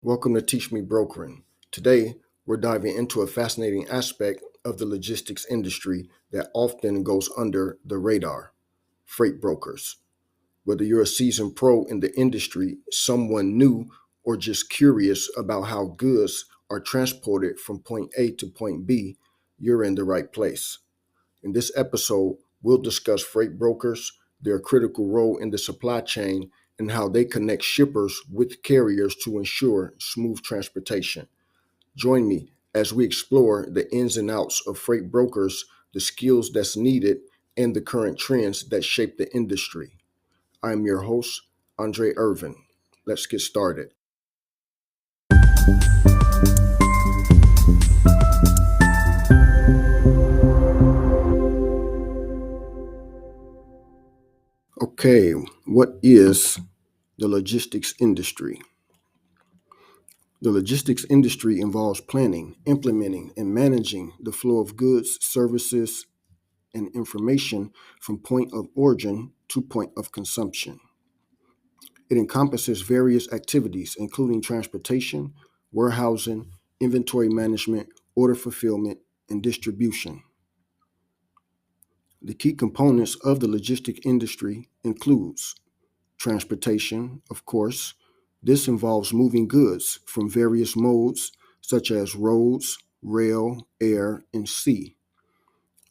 Welcome to Teach Me Brokering. Today, we're diving into a fascinating aspect of the logistics industry that often goes under the radar: freight brokers. Whether you're a seasoned pro in the industry, someone new, or just curious about how goods are transported from point A to point B, you're in the right place. In this episode, we'll discuss freight brokers, their critical role in the supply chain, and how they connect shippers with carriers to ensure smooth transportation. Join me as we explore the ins and outs of freight brokers, the skills that's needed, and the current trends that shape the industry. I am your host, Andre Irvin. Let's get started. Okay, what is the logistics industry? The logistics industry involves planning, implementing, and managing the flow of goods, services, and information from point of origin to point of consumption. It encompasses various activities, including transportation, warehousing, inventory management, order fulfillment, and distribution. The key components of the logistic industry includes transportation, of course. This involves moving goods from various modes such as roads, rail, air, and sea.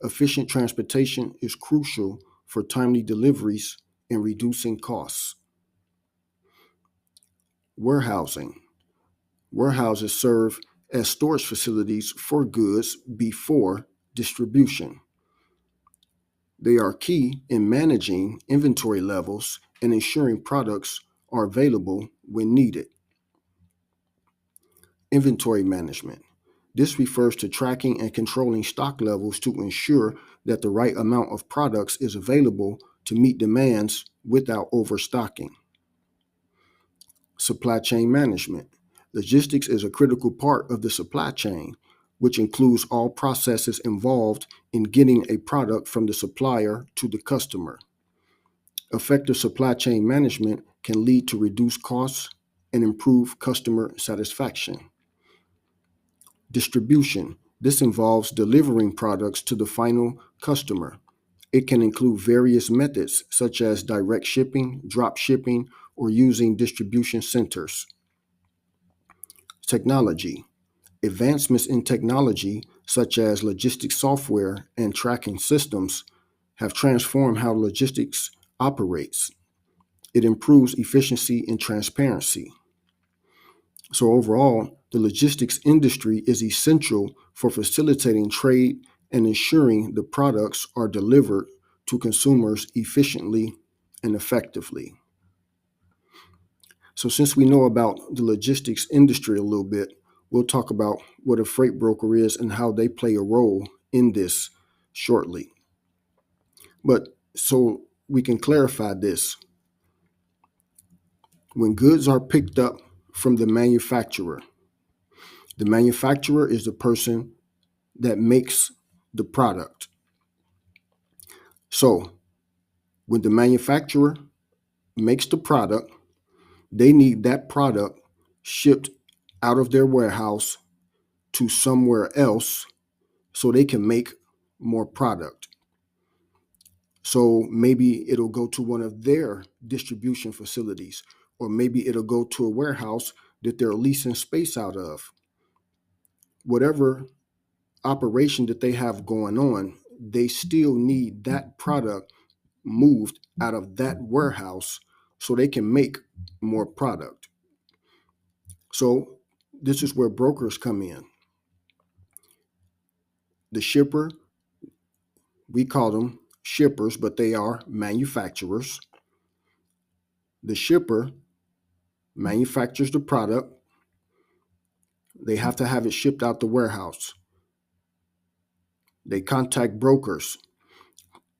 Efficient transportation is crucial for timely deliveries and reducing costs. Warehousing. Warehouses serve as storage facilities for goods before distribution. They are key in managing inventory levels and ensuring products are available when needed. Inventory management. This refers to tracking and controlling stock levels to ensure that the right amount of products is available to meet demands without overstocking. Supply chain management. Logistics is a critical part of the supply chain, which includes all processes involved in getting a product from the supplier to the customer. Effective supply chain management can lead to reduced costs and improve customer satisfaction. Distribution. This involves delivering products to the final customer. It can include various methods such as direct shipping, drop shipping, or using distribution centers. Technology. Advancements in technology, such as logistics software and tracking systems, have transformed how logistics operates. It improves efficiency and transparency. So overall, the logistics industry is essential for facilitating trade and ensuring the products are delivered to consumers efficiently and effectively. So since we know about the logistics industry a little bit, we'll talk about what a freight broker is and how they play a role in this shortly. But so we can clarify this. When goods are picked up from the manufacturer is the person that makes the product. So when the manufacturer makes the product, they need that product shipped out of their warehouse to somewhere else so they can make more product. So maybe it'll go to one of their distribution facilities, or maybe it'll go to a warehouse that they're leasing space out of. Whatever operation that they have going on, they still need that product moved out of that warehouse so they can make more product. So this is where brokers come in. The shipper, we call them shippers, but they are manufacturers. The shipper manufactures the product. They have to have it shipped out the warehouse. They contact brokers,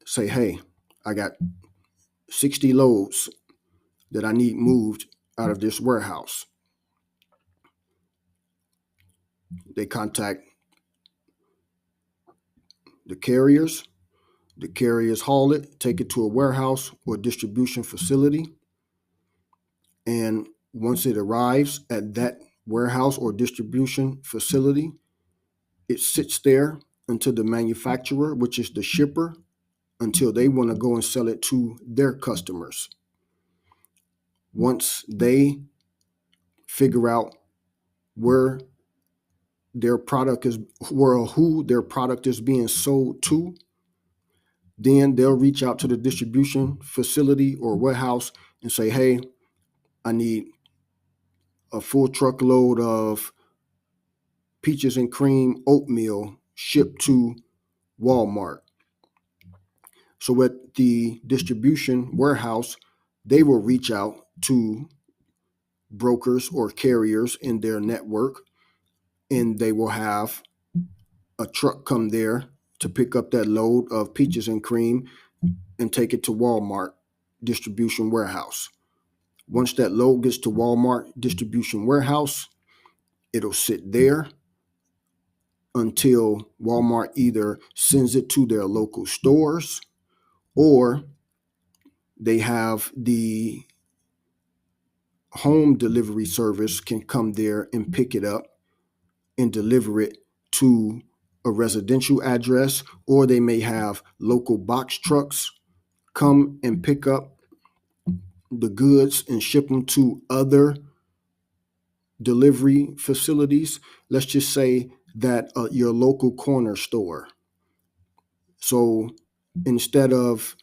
say, hey, I got 60 loads that I need moved out of this warehouse. They contact the carriers. The carriers haul it, take it to a warehouse or distribution facility. And once it arrives at that warehouse or distribution facility. It sits there until the manufacturer, which is the shipper, until they want to go and sell it to their customers. Once they figure out where their product is, or who their product is being sold to, then they'll reach out to the distribution facility or warehouse and say, hey, I need a full truckload of peaches and cream oatmeal shipped to Walmart. So at the distribution warehouse, they will reach out to brokers or carriers in their network, and they will have a truck come there to pick up that load of peaches and cream and take it to Walmart distribution warehouse. Once that load gets to Walmart distribution warehouse, it'll sit there until Walmart either sends it to their local stores, or they have the home delivery service can come there and pick it up and deliver it to a residential address, or they may have local box trucks come and pick up the goods and ship them to other delivery facilities. Let's just say that your local corner store. So instead of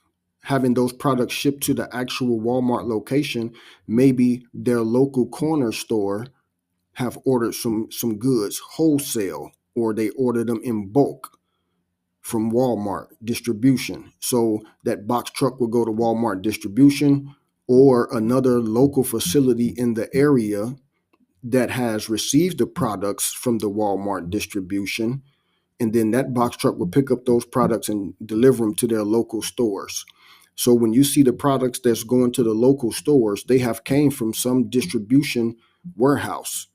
having those products shipped to the actual Walmart location, maybe their local corner store have ordered some goods wholesale, or they ordered them in bulk from Walmart distribution. So that box truck will go to Walmart distribution or another local facility in the area that has received the products from the Walmart distribution. And then that box truck will pick up those products and deliver them to their local stores. So when you see the products that's going to the local stores, they have came from some distribution warehouse.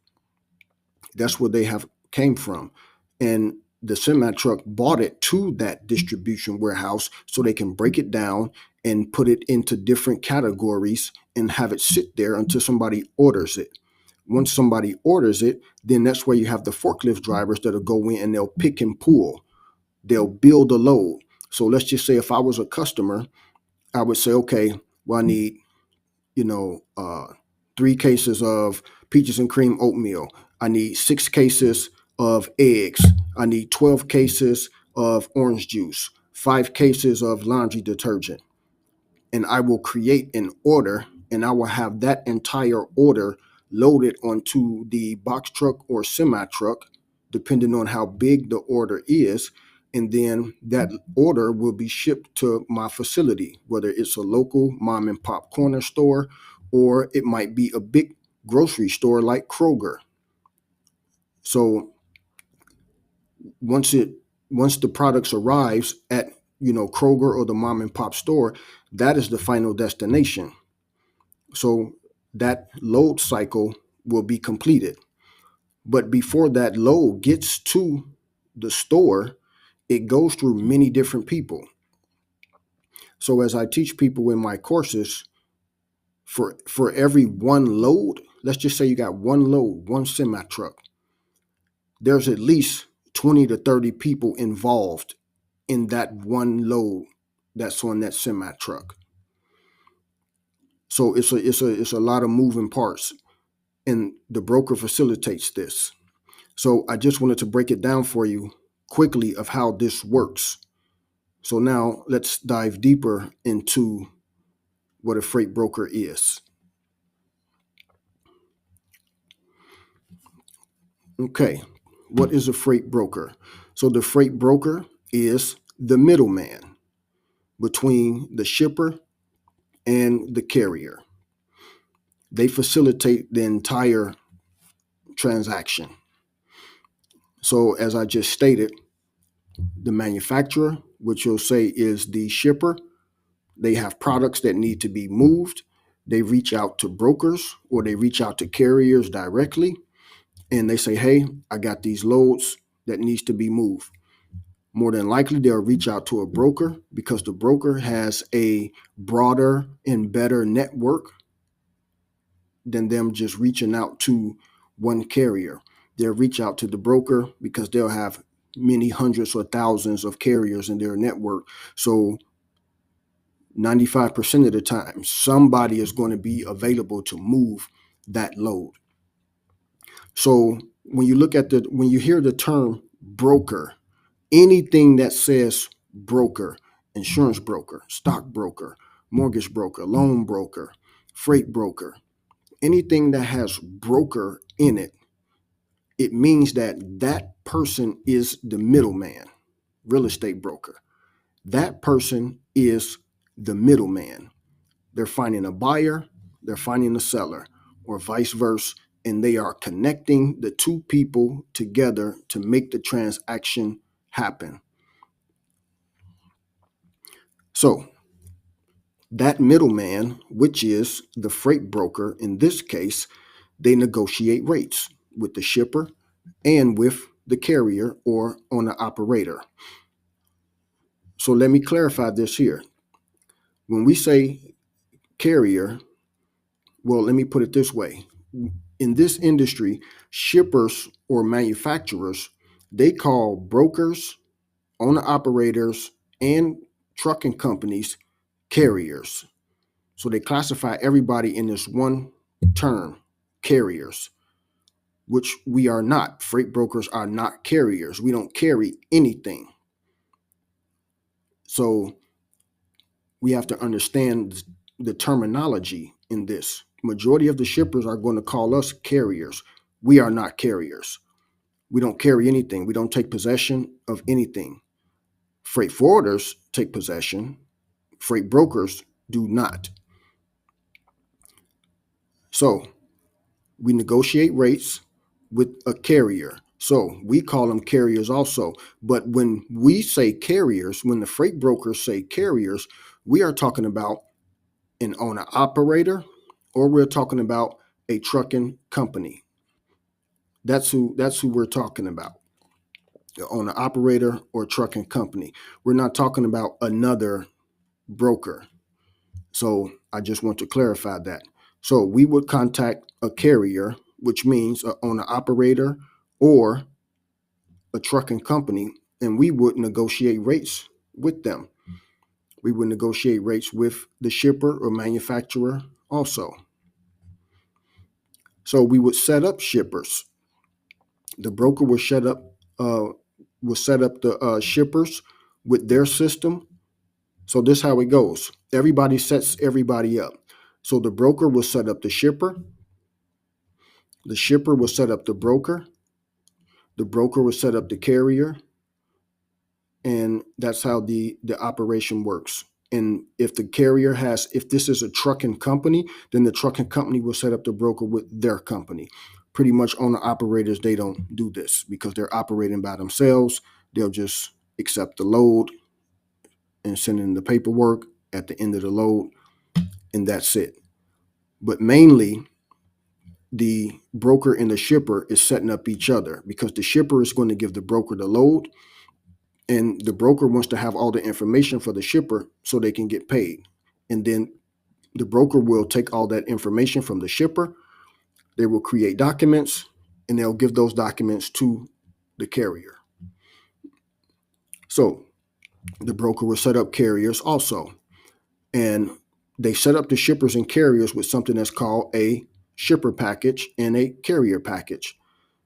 That's where they have came from. And the semi truck bought it to that distribution warehouse so they can break it down and put it into different categories and have it sit there until somebody orders it. Once somebody orders it, then that's where you have the forklift drivers that'll go in and they'll pick and pull. They'll build a load. So let's just say if I was a customer, I would say, okay, well, I need, 3 cases of peaches and cream oatmeal. I need 6 cases of eggs. I need 12 cases of orange juice, 5 cases of laundry detergent. And I will create an order, and I will have that entire order loaded onto the box truck or semi truck, depending on how big the order is. And then that order will be shipped to my facility, whether it's a local mom and pop corner store, or it might be a big grocery store like Kroger. So once the products arrives at Kroger or the mom and pop store, that is the final destination. So that load cycle will be completed. But before that load gets to the store, it goes through many different people. So as I teach people in my courses, for every one load, let's just say you got one load, one semi truck, there's at least 20 to 30 people involved in that one load that's on that semi truck. So it's a lot of moving parts, and the broker facilitates this. So I just wanted to break it down for you quickly of how this works. So now let's dive deeper into what a freight broker is. Okay, what is a freight broker? So the freight broker is the middleman between the shipper and the carrier. They facilitate the entire transaction. So as I just stated, the manufacturer, which you'll say is the shipper, they have products that need to be moved. They reach out to brokers or they reach out to carriers directly, and they say, hey, I got these loads that needs to be moved. More than likely, they'll reach out to a broker because the broker has a broader and better network than them just reaching out to one carrier. They'll reach out to the broker because they'll have many hundreds or thousands of carriers in their network. So 95% of the time, somebody is going to be available to move that load. So when you hear the term broker, anything that says broker, insurance broker, stock broker, mortgage broker, loan broker, freight broker, anything that has broker in it, it means that that person is the middleman, real estate broker. That person is the middleman. They're finding a buyer, they're finding a seller, or vice versa, and they are connecting the two people together to make the transaction happen. So that middleman, which is the freight broker in this case, they negotiate rates with the shipper and with the carrier or owner operator. So let me clarify this here. When we say carrier, well, let me put it this way. In this industry, shippers or manufacturers, they call brokers, owner operators, and trucking companies carriers. So they classify everybody in this one term, carriers, which we are not. Freight brokers are not carriers. We don't carry anything. So we have to understand the terminology in this. Majority of the shippers are going to call us carriers. We are not carriers. We don't carry anything. We don't take possession of anything. Freight forwarders take possession. Freight brokers do not. So we negotiate rates with a carrier. So we call them carriers also. But when we say carriers, when the freight brokers say carriers, we are talking about an owner operator, or we're talking about a trucking company. That's who we're talking about. The owner operator or trucking company. We're not talking about another broker. So I just want to clarify that. So we would contact a carrier, which means an owner operator or a trucking company, and we would negotiate rates with them. We would negotiate rates with the shipper or manufacturer also. So we would set up shippers. The broker will set up the shippers with their system. So this is how it goes. Everybody sets everybody up. So the broker will set up the shipper. The shipper will set up the broker. The broker will set up the carrier. And that's how the operation works. And if this is a trucking company, then the trucking company will set up the broker with their company. Pretty much owner operators, they don't do this because they're operating by themselves. They'll just accept the load and send in the paperwork at the end of the load, and that's it. But mainly, the broker and the shipper is setting up each other because the shipper is going to give the broker the load, and the broker wants to have all the information for the shipper so they can get paid. And then the broker will take all that information from the shipper. They will create documents, and they'll give those documents to the carrier. So the broker will set up carriers also. And they set up the shippers and carriers with something that's called a shipper package and a carrier package.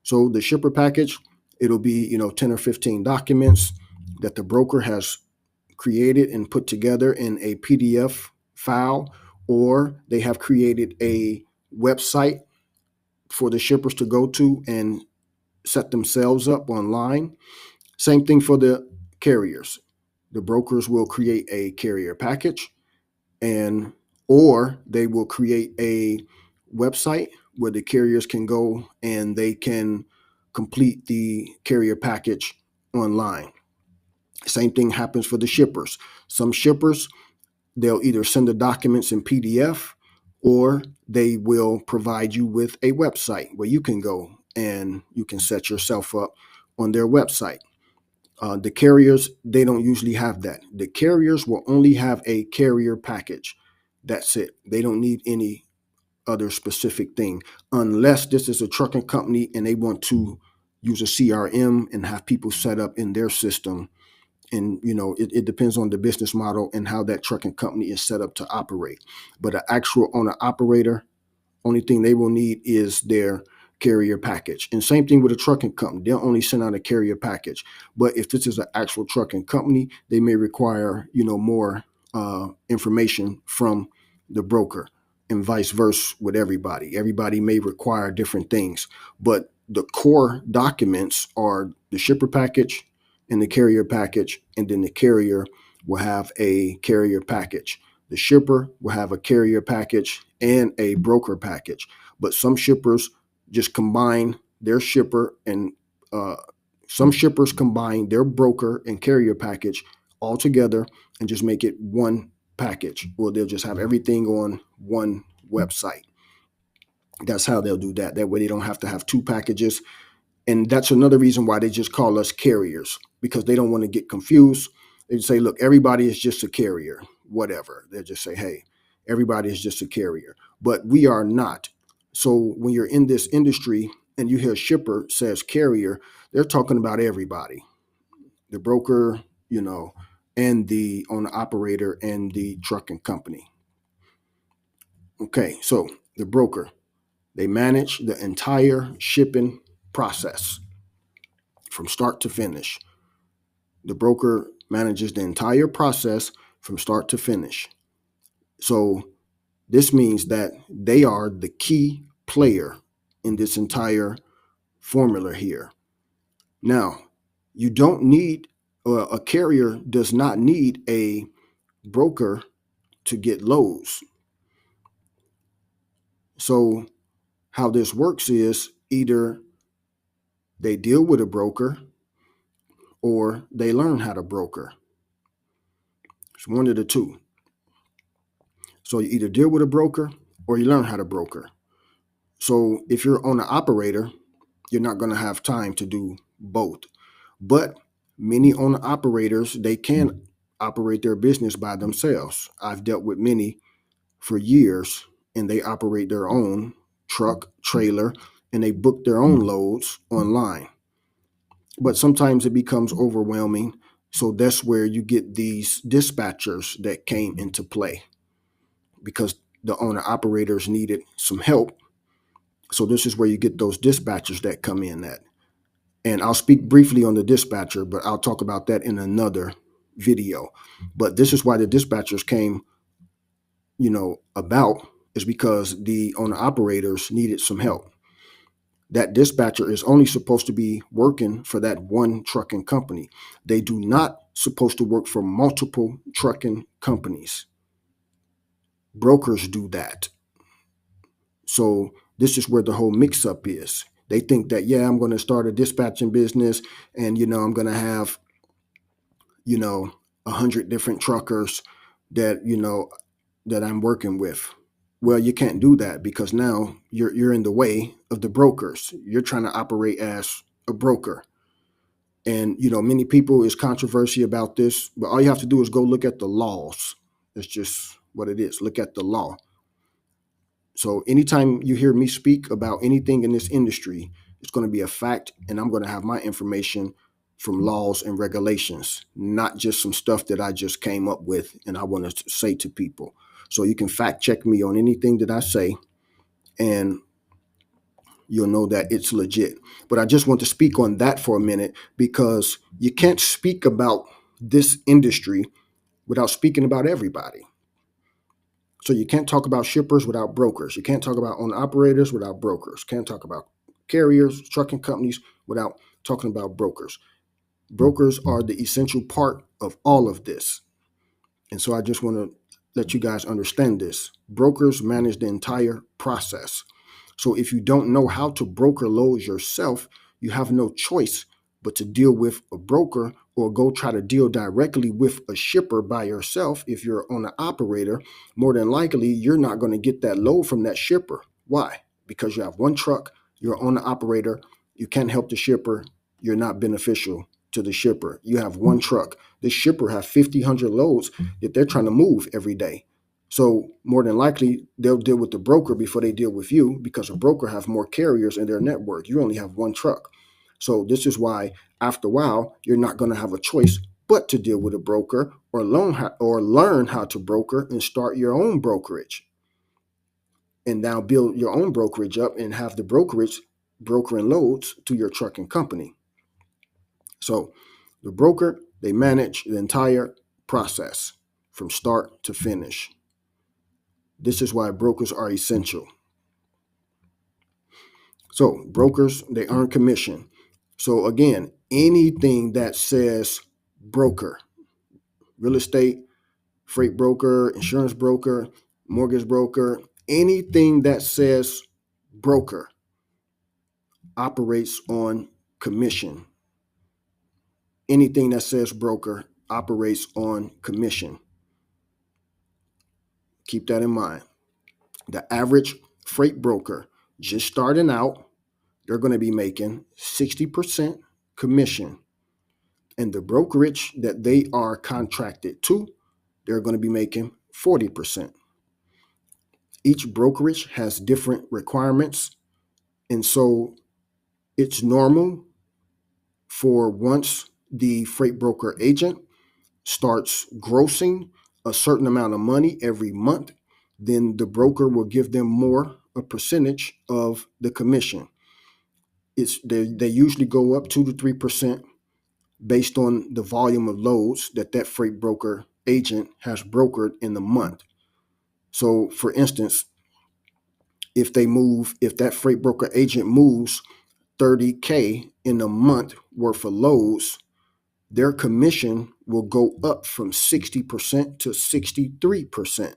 So the shipper package, it'll be 10 or 15 documents that the broker has created and put together in a PDF file, or they have created a website for the shippers to go to and set themselves up online. Same thing for the carriers. The brokers will create a carrier package, or they will create a website where the carriers can go and they can complete the carrier package online. Same thing happens for the shippers. Some shippers, they'll either send the documents in PDF, or they will provide you with a website where you can go and you can set yourself up on their website. The carriers, they don't usually have that. The carriers will only have a carrier package. That's it. They don't need any other specific thing, unless this is a trucking company and they want to use a CRM and have people set up in their system. And, it depends on the business model and how that trucking company is set up to operate. But an actual owner operator, only thing they will need is their carrier package. And same thing with a trucking company. They'll only send out a carrier package. But if this is an actual trucking company, they may require, more information from the broker, and vice versa with everybody. Everybody may require different things. But the core documents are the shipper package and the carrier package. And then the carrier will have a carrier package. The shipper will have a carrier package and a broker package. But some shippers just combine their shipper and some shippers combine their broker and carrier package all together and just make it one package, or they'll just have everything on one website. That's how they'll do that. That way they don't have to have two packages. And that's another reason why they just call us carriers, because they don't want to get confused. They say, look, everybody is just a carrier, whatever. They'll just say, hey, everybody is just a carrier. But we are not. So when you're in this industry and you hear shipper says carrier, they're talking about everybody. The broker, and the owner operator and the trucking company. Okay, so the broker, they manage the entire shipping process from start to finish. The broker manages the entire process from start to finish. So this means that they are the key player in this entire formula here. Now, you don't need, a carrier does not need a broker to get loads. So how this works is either they deal with a broker or they learn how to broker. It's one of the two. So you either deal with a broker or you learn how to broker. So if you're on an operator, you're not going to have time to do both. But many owner operators, they can operate their business by themselves. I've dealt with many for years, and they operate their own truck, trailer, and they book their own loads online. But sometimes it becomes overwhelming. So that's where you get these dispatchers that came into play, because the owner operators needed some help. So this is where you get those dispatchers that come in at. And I'll speak briefly on the dispatcher, but I'll talk about that in another video. But this is why the dispatchers came, about, is because the owner operators needed some help. That dispatcher is only supposed to be working for that one trucking company. They do not supposed to work for multiple trucking companies. Brokers do that. So this is where the whole mix-up is. They think that, yeah, I'm going to start a dispatching business and, I'm going to have, 100 different truckers that, that I'm working with. Well, you can't do that, because now you're in the way of the brokers. You're trying to operate as a broker. And, many people is controversy about this, but all you have to do is go look at the laws. It's just what it is. Look at the law. So anytime you hear me speak about anything in this industry, it's going to be a fact, and I'm going to have my information from laws and regulations, not just some stuff that I just came up with and I want to say to people. So you can fact check me on anything that I say, and you'll know that it's legit. But I just want to speak on that for a minute, because you can't speak about this industry without speaking about everybody. So you can't talk about shippers without brokers. You can't talk about owner operators without brokers. Can't talk about carriers, trucking companies without talking about brokers. Brokers are the essential part of all of this. And so I just want to let you guys understand this. Brokers manage the entire process. So if you don't know how to broker loads yourself, you have no choice but to deal with a broker, or go try to deal directly with a shipper by yourself. If you're on an operator, more than likely, you're not going to get that load from that shipper. Why? Because you have one truck, you're on the operator, you can't help the shipper, you're not beneficial to the shipper. You have one truck. The shipper have 50, 100 loads that they're trying to move every day. So more than likely, they'll deal with the broker before they deal with you, because a broker have more carriers in their network. You only have one truck. So this is why after a while, you're not going to have a choice but to deal with a broker, or learn how to broker and start your own brokerage, and now build your own brokerage up and have the brokerage brokering loads to your trucking company. So the broker, they manage the entire process from start to finish. This is why brokers are essential. So brokers, they earn commission. So again, anything that says broker, real estate, freight broker, insurance broker, mortgage broker, anything that says broker operates on commission. Anything that says broker operates on commission. Keep that in mind. The average freight broker just starting out, they're going to be making 60% commission. And the brokerage that they are contracted to, they're going to be making 40%. Each brokerage has different requirements. And so it's normal for, once the freight broker agent starts grossing a certain amount of money every month, then the broker will give them a percentage of the commission. They usually go up 2 to 3% based on the volume of loads that freight broker agent has brokered in the month. So for instance, if that freight broker agent moves 30K in a month worth of loads, their commission will go up from 60% to 63%.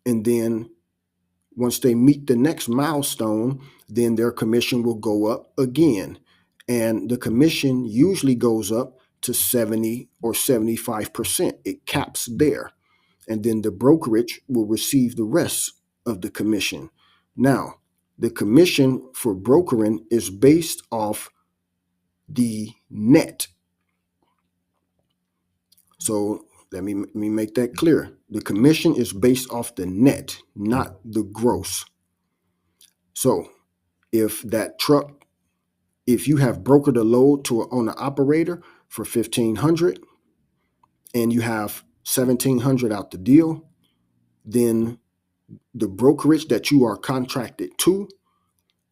And then once they meet the next milestone, then their commission will go up again. And the commission usually goes up to 70 or 75%. It caps there. And then the brokerage will receive the rest of the commission. Now, the commission for brokering is based off the net. So let me make that clear. The commission is based off the net, not the gross. So if you have brokered a load to an owner operator for $1,500 and you have $1,700 out the deal, then the brokerage that you are contracted to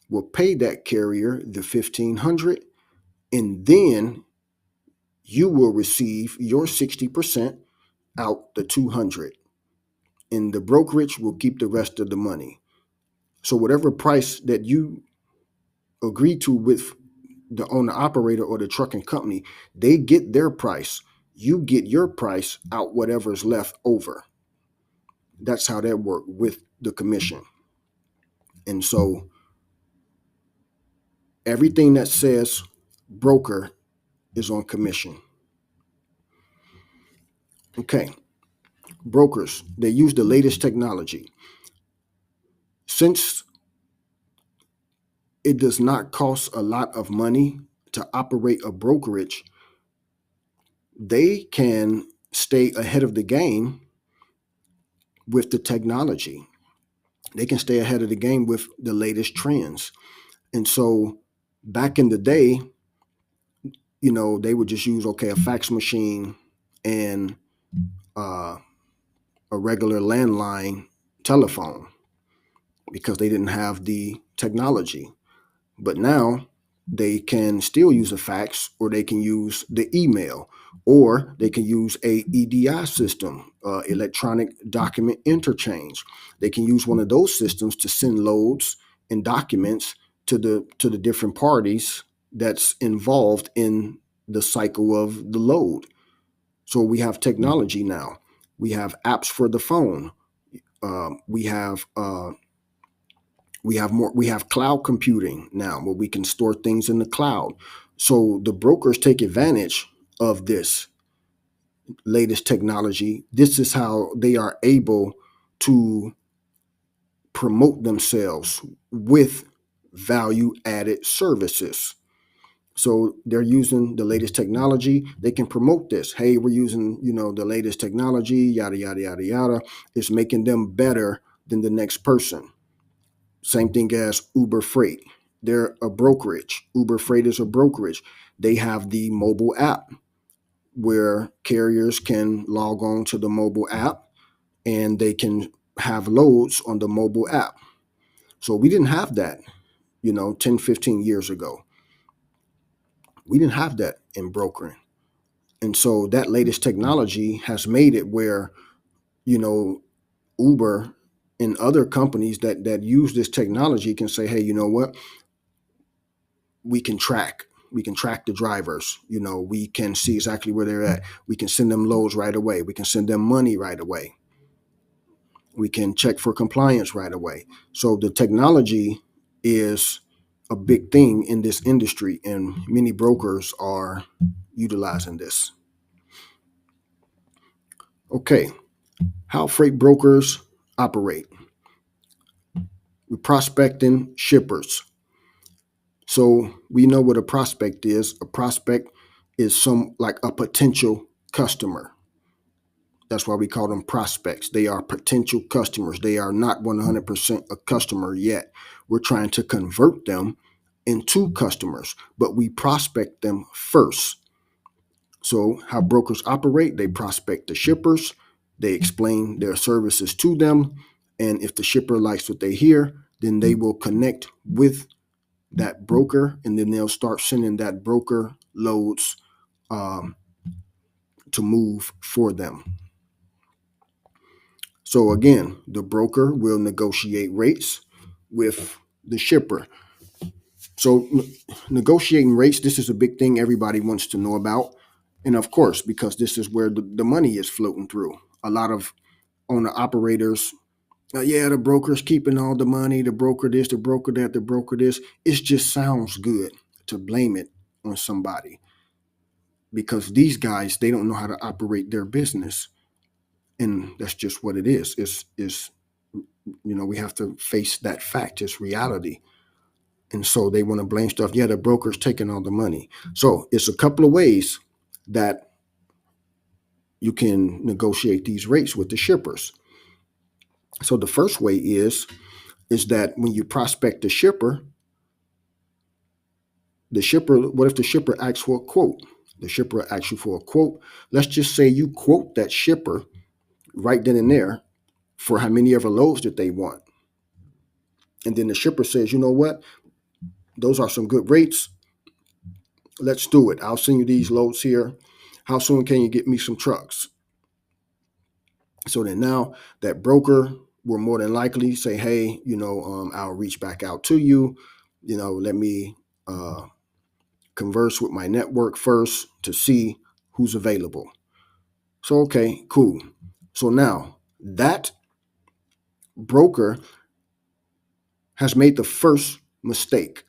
will pay that carrier the $1,500, and then you will receive your 60% out the $200, and the brokerage will keep the rest of the money. So whatever price that you agree to with the owner operator or the trucking company, they get their price. You get your price out whatever's left over. That's how that works with the commission. And so everything that says broker is on commission. Okay. Brokers, they use the latest technology. Since it does not cost a lot of money to operate a brokerage, they can stay ahead of the game with the technology. They can stay ahead of the game with the latest trends. And so back in the day, they would just use, a fax machine and a regular landline telephone, because they didn't have the technology. But now they can still use a fax, or they can use the email, or they can use a EDI system, electronic document interchange. They can use one of those systems to send loads and documents to the different parties that's involved in the cycle of the load. So we have technology now. We have apps for the phone. We have cloud computing now, where we can store things in the cloud. So the brokers take advantage of this latest technology. This is how they are able to promote themselves with value added services. So they're using the latest technology. They can promote this. Hey, we're using, the latest technology, yada, yada, yada, yada. It's making them better than the next person. Same thing as Uber Freight. They're a brokerage. Uber Freight is a brokerage. They have the mobile app where carriers can log on to the mobile app and they can have loads on the mobile app. So we didn't have that, 10, 15 years ago. We didn't have that in brokering. And so that latest technology has made it where, you know, Uber and other companies that use this technology can say, hey, you know what? We can track. We can track the drivers. We can see exactly where they're at. We can send them loads right away. We can send them money right away. We can check for compliance right away. So the technology is a big thing in this industry, and many brokers are utilizing this. Okay, how freight brokers operate. We're prospecting shippers. So we know what a prospect is. A prospect is some like a potential customer. That's why we call them prospects. They are potential customers. They are not 100% a customer yet. We're trying to convert them into customers, but we prospect them first. So how brokers operate, they prospect the shippers, they explain their services to them, and if the shipper likes what they hear, then they will connect with that broker, and then they'll start sending that broker loads um, to move for them. So again, the broker will negotiate rates with the shipper. So negotiating rates, this is a big thing everybody wants to know about. And of course, because this is where the money is floating through. A lot of owner operators, yeah, the broker's keeping all the money, the broker this, the broker that, the broker this. It just sounds good to blame it on somebody because these guys, they don't know how to operate their business. And that's just what it is. It's we have to face that fact. It's reality. And so they want to blame stuff. Yeah, the broker's taking all the money. So it's a couple of ways that you can negotiate these rates with the shippers. So the first way is that when you prospect what if the shipper asks for a quote? The shipper asks you for a quote. Let's just say you quote that shipper right then and there for how many ever loads that they want. And then the shipper says, you know what? Those are some good rates. Let's do it. I'll send you these loads here. How soon can you get me some trucks? So then now that broker will more than likely say, hey, I'll reach back out to you. Let me converse with my network first to see who's available. So, okay, cool. So now that broker has made the first mistake.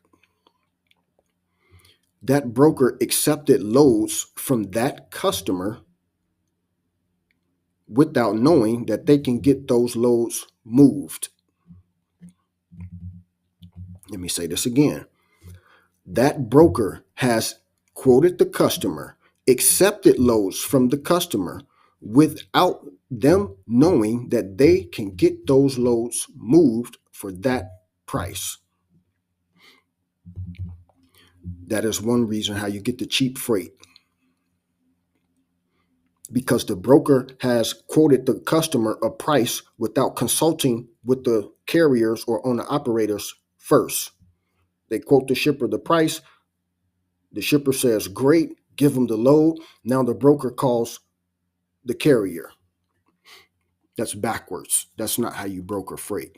That broker accepted loads from that customer without knowing that they can get those loads moved. Let me say this again. That broker has quoted the customer, accepted loads from the customer without them knowing that they can get those loads moved for that price. That is one reason how you get the cheap freight. Because the broker has quoted the customer a price without consulting with the carriers or owner operators first. They quote the shipper the price. The shipper says, great, give them the load. Now the broker calls the carrier. That's backwards. That's not how you broker freight.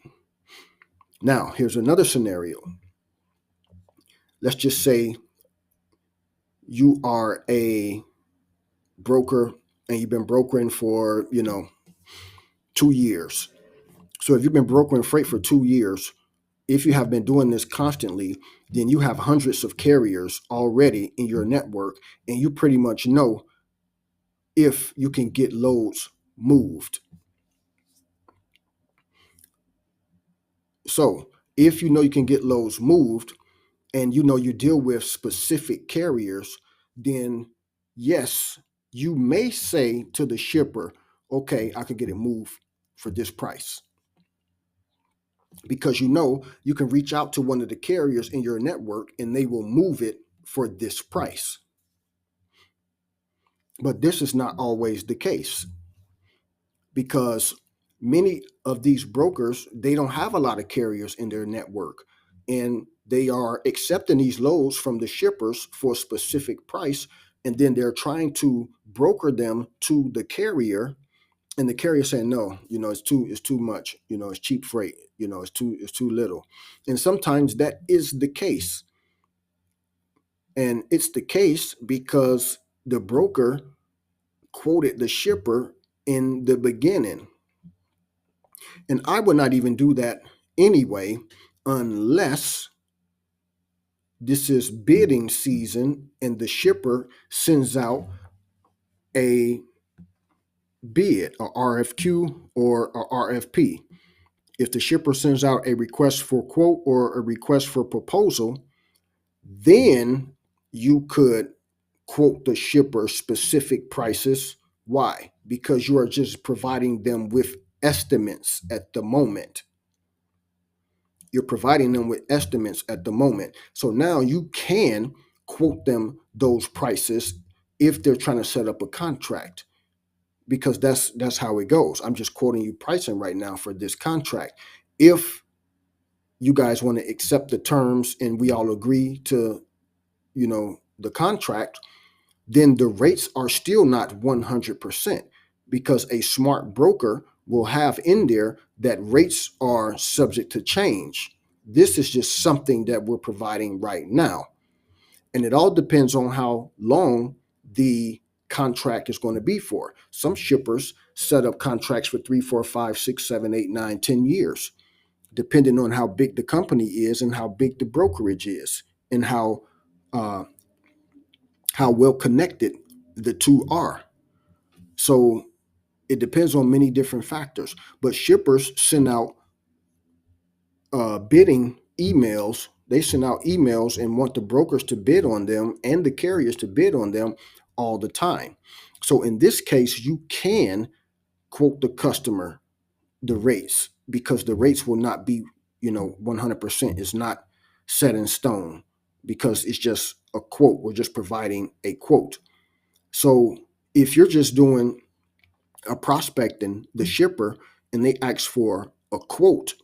Now, here's another scenario. Let's just say you are a broker and you've been brokering for, 2 years. So if you've been brokering freight for 2 years, if you have been doing this constantly, then you have hundreds of carriers already in your network, and you pretty much know if you can get loads moved. So if you know you can get loads moved and you deal with specific carriers, then yes, you may say to the shipper, okay, I could get it moved for this price, because you can reach out to one of the carriers in your network and they will move it for this price. But this is not always the case, because many of these brokers, they don't have a lot of carriers in their network, and they are accepting these loads from the shippers for a specific price, and then they're trying to broker them to the carrier, and the carrier saying no, it's too much, it's cheap freight, it's too little. And sometimes that is the case, and it's the case because the broker quoted the shipper in the beginning. And I would not even do that anyway, unless this is bidding season and the shipper sends out a bid, a RFQ or a RFP. If the shipper sends out a request for quote or a request for proposal, then you could quote the shipper specific prices. Why? Because you are just providing them with estimates at the moment. You're providing them with estimates at the moment. So now you can quote them those prices if they're trying to set up a contract, because that's how it goes. I'm just quoting you pricing right now for this contract. If you guys want to accept the terms and we all agree to, the contract, then the rates are still not 100%, because a smart broker will have in there that rates are subject to change. This is just something that we're providing right now. And it all depends on how long the contract is going to be for. Some shippers set up contracts for 3, 4, 5, 6, 7, 8, 9, 10 years, depending on how big the company is and how big the brokerage is, and uh, how well connected the two are. So it depends on many different factors. But shippers send out bidding emails. They send out emails and want the brokers to bid on them and the carriers to bid on them all the time. So in this case, you can quote the customer the rates, because the rates will not be, 100%. It's not set in stone, because it's just a quote. We're just providing a quote. So if you're just doing a prospecting the shipper and they ask for a quote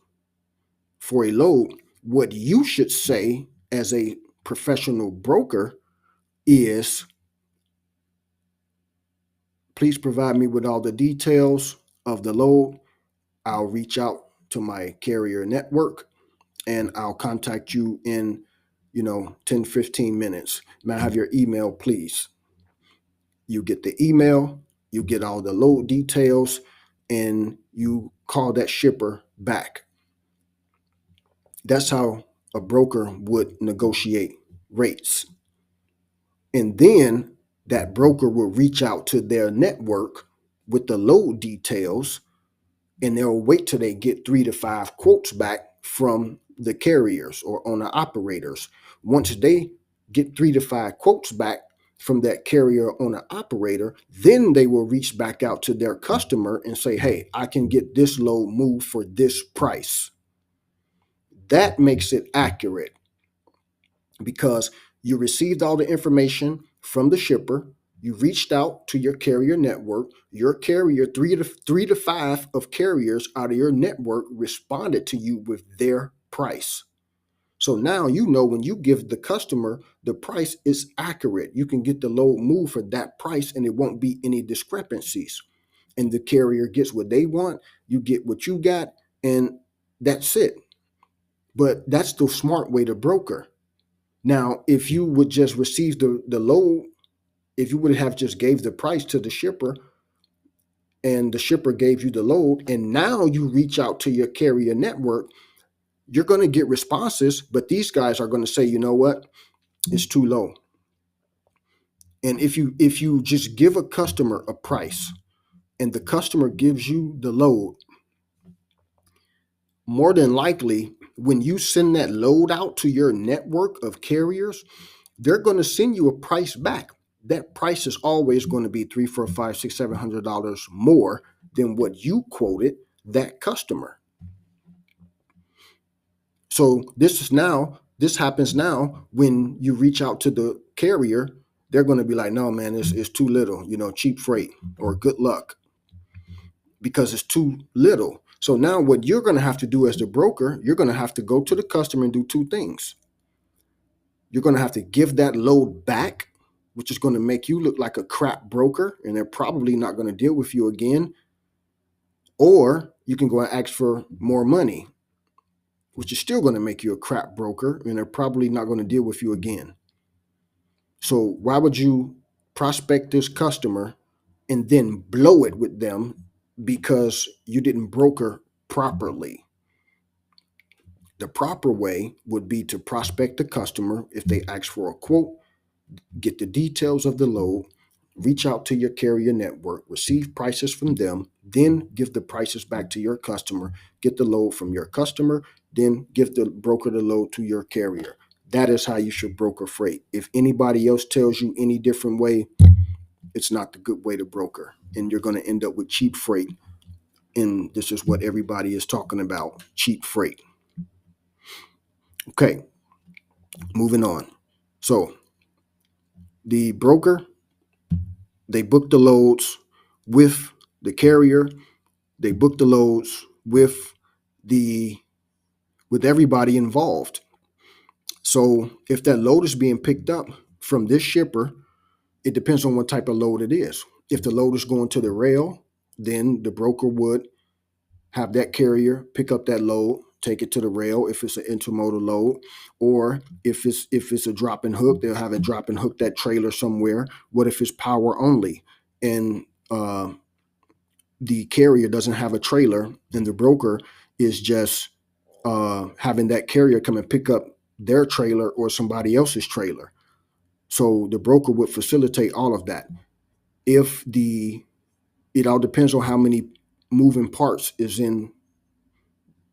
for a load, what you should say as a professional broker is, please provide me with all the details of the load. I'll reach out to my carrier network and I'll contact you in, 10, 15 minutes. May I have your email, please? You get the email, you get all the load details, and you call that shipper back. That's how a broker would negotiate rates. And then that broker will reach out to their network with the load details, and they'll wait till they get 3 to 5 quotes back from the carriers or owner operators. Once they get 3 to 5 quotes back from that carrier owner operator, then they will reach back out to their customer and say, hey, I can get this load moved for this price. That makes it accurate, because you received all the information from the shipper. You reached out to your carrier network. Your carrier, three to five of carriers out of your network, responded to you with their price. So now when you give the customer the price is accurate. You can get the load moved for that price and it won't be any discrepancies. And the carrier gets what they want, you get what you got, and that's it. But that's the smart way to broker. Now, if you would just receive the load, if you would have just gave the price to the shipper and the shipper gave you the load, and now you reach out to your carrier network, you're going to get responses, but these guys are going to say, you know what, it's too low. And if you just give a customer a price and the customer gives you the load, more than likely when you send that load out to your network of carriers, they're going to send you a price back. That price is always going to be $3, $4, $5, $6, $700 more than what you quoted that customer. So this happens now when you reach out to the carrier, they're going to be like, no, man, it's too little, cheap freight or good luck, because it's too little. So now what you're going to have to do as the broker, you're going to have to go to the customer and do two things. You're going to have to give that load back, which is going to make you look like a crap broker, and they're probably not going to deal with you again. Or you can go and ask for more money, which is still going to make you a crap broker, and they're probably not going to deal with you again. So why would you prospect this customer and then blow it with them because you didn't broker properly? The proper way would be to prospect the customer. If they ask for a quote, get the details of the load, reach out to your carrier network, receive prices from them, then give the prices back to your customer, get the load from your customer, then give the broker the load to your carrier. That is how you should broker freight. If anybody else tells you any different way, it's not the good way to broker, and you're going to end up with cheap freight. And this is what everybody is talking about, cheap freight. Okay, moving on. So the broker, they book the loads with the carrier. They book the loads with everybody involved. So if that load is being picked up from this shipper, it depends on what type of load it is. If the load is going to the rail, then the broker would have that carrier pick up that load, take it to the rail if it's an intermodal load, or if it's a drop and hook, they'll have it drop and hook that trailer somewhere. What if it's power only and the carrier doesn't have a trailer, and the broker is just having that carrier come and pick up their trailer or somebody else's trailer? So the broker would facilitate all of that. It all depends on how many moving parts is in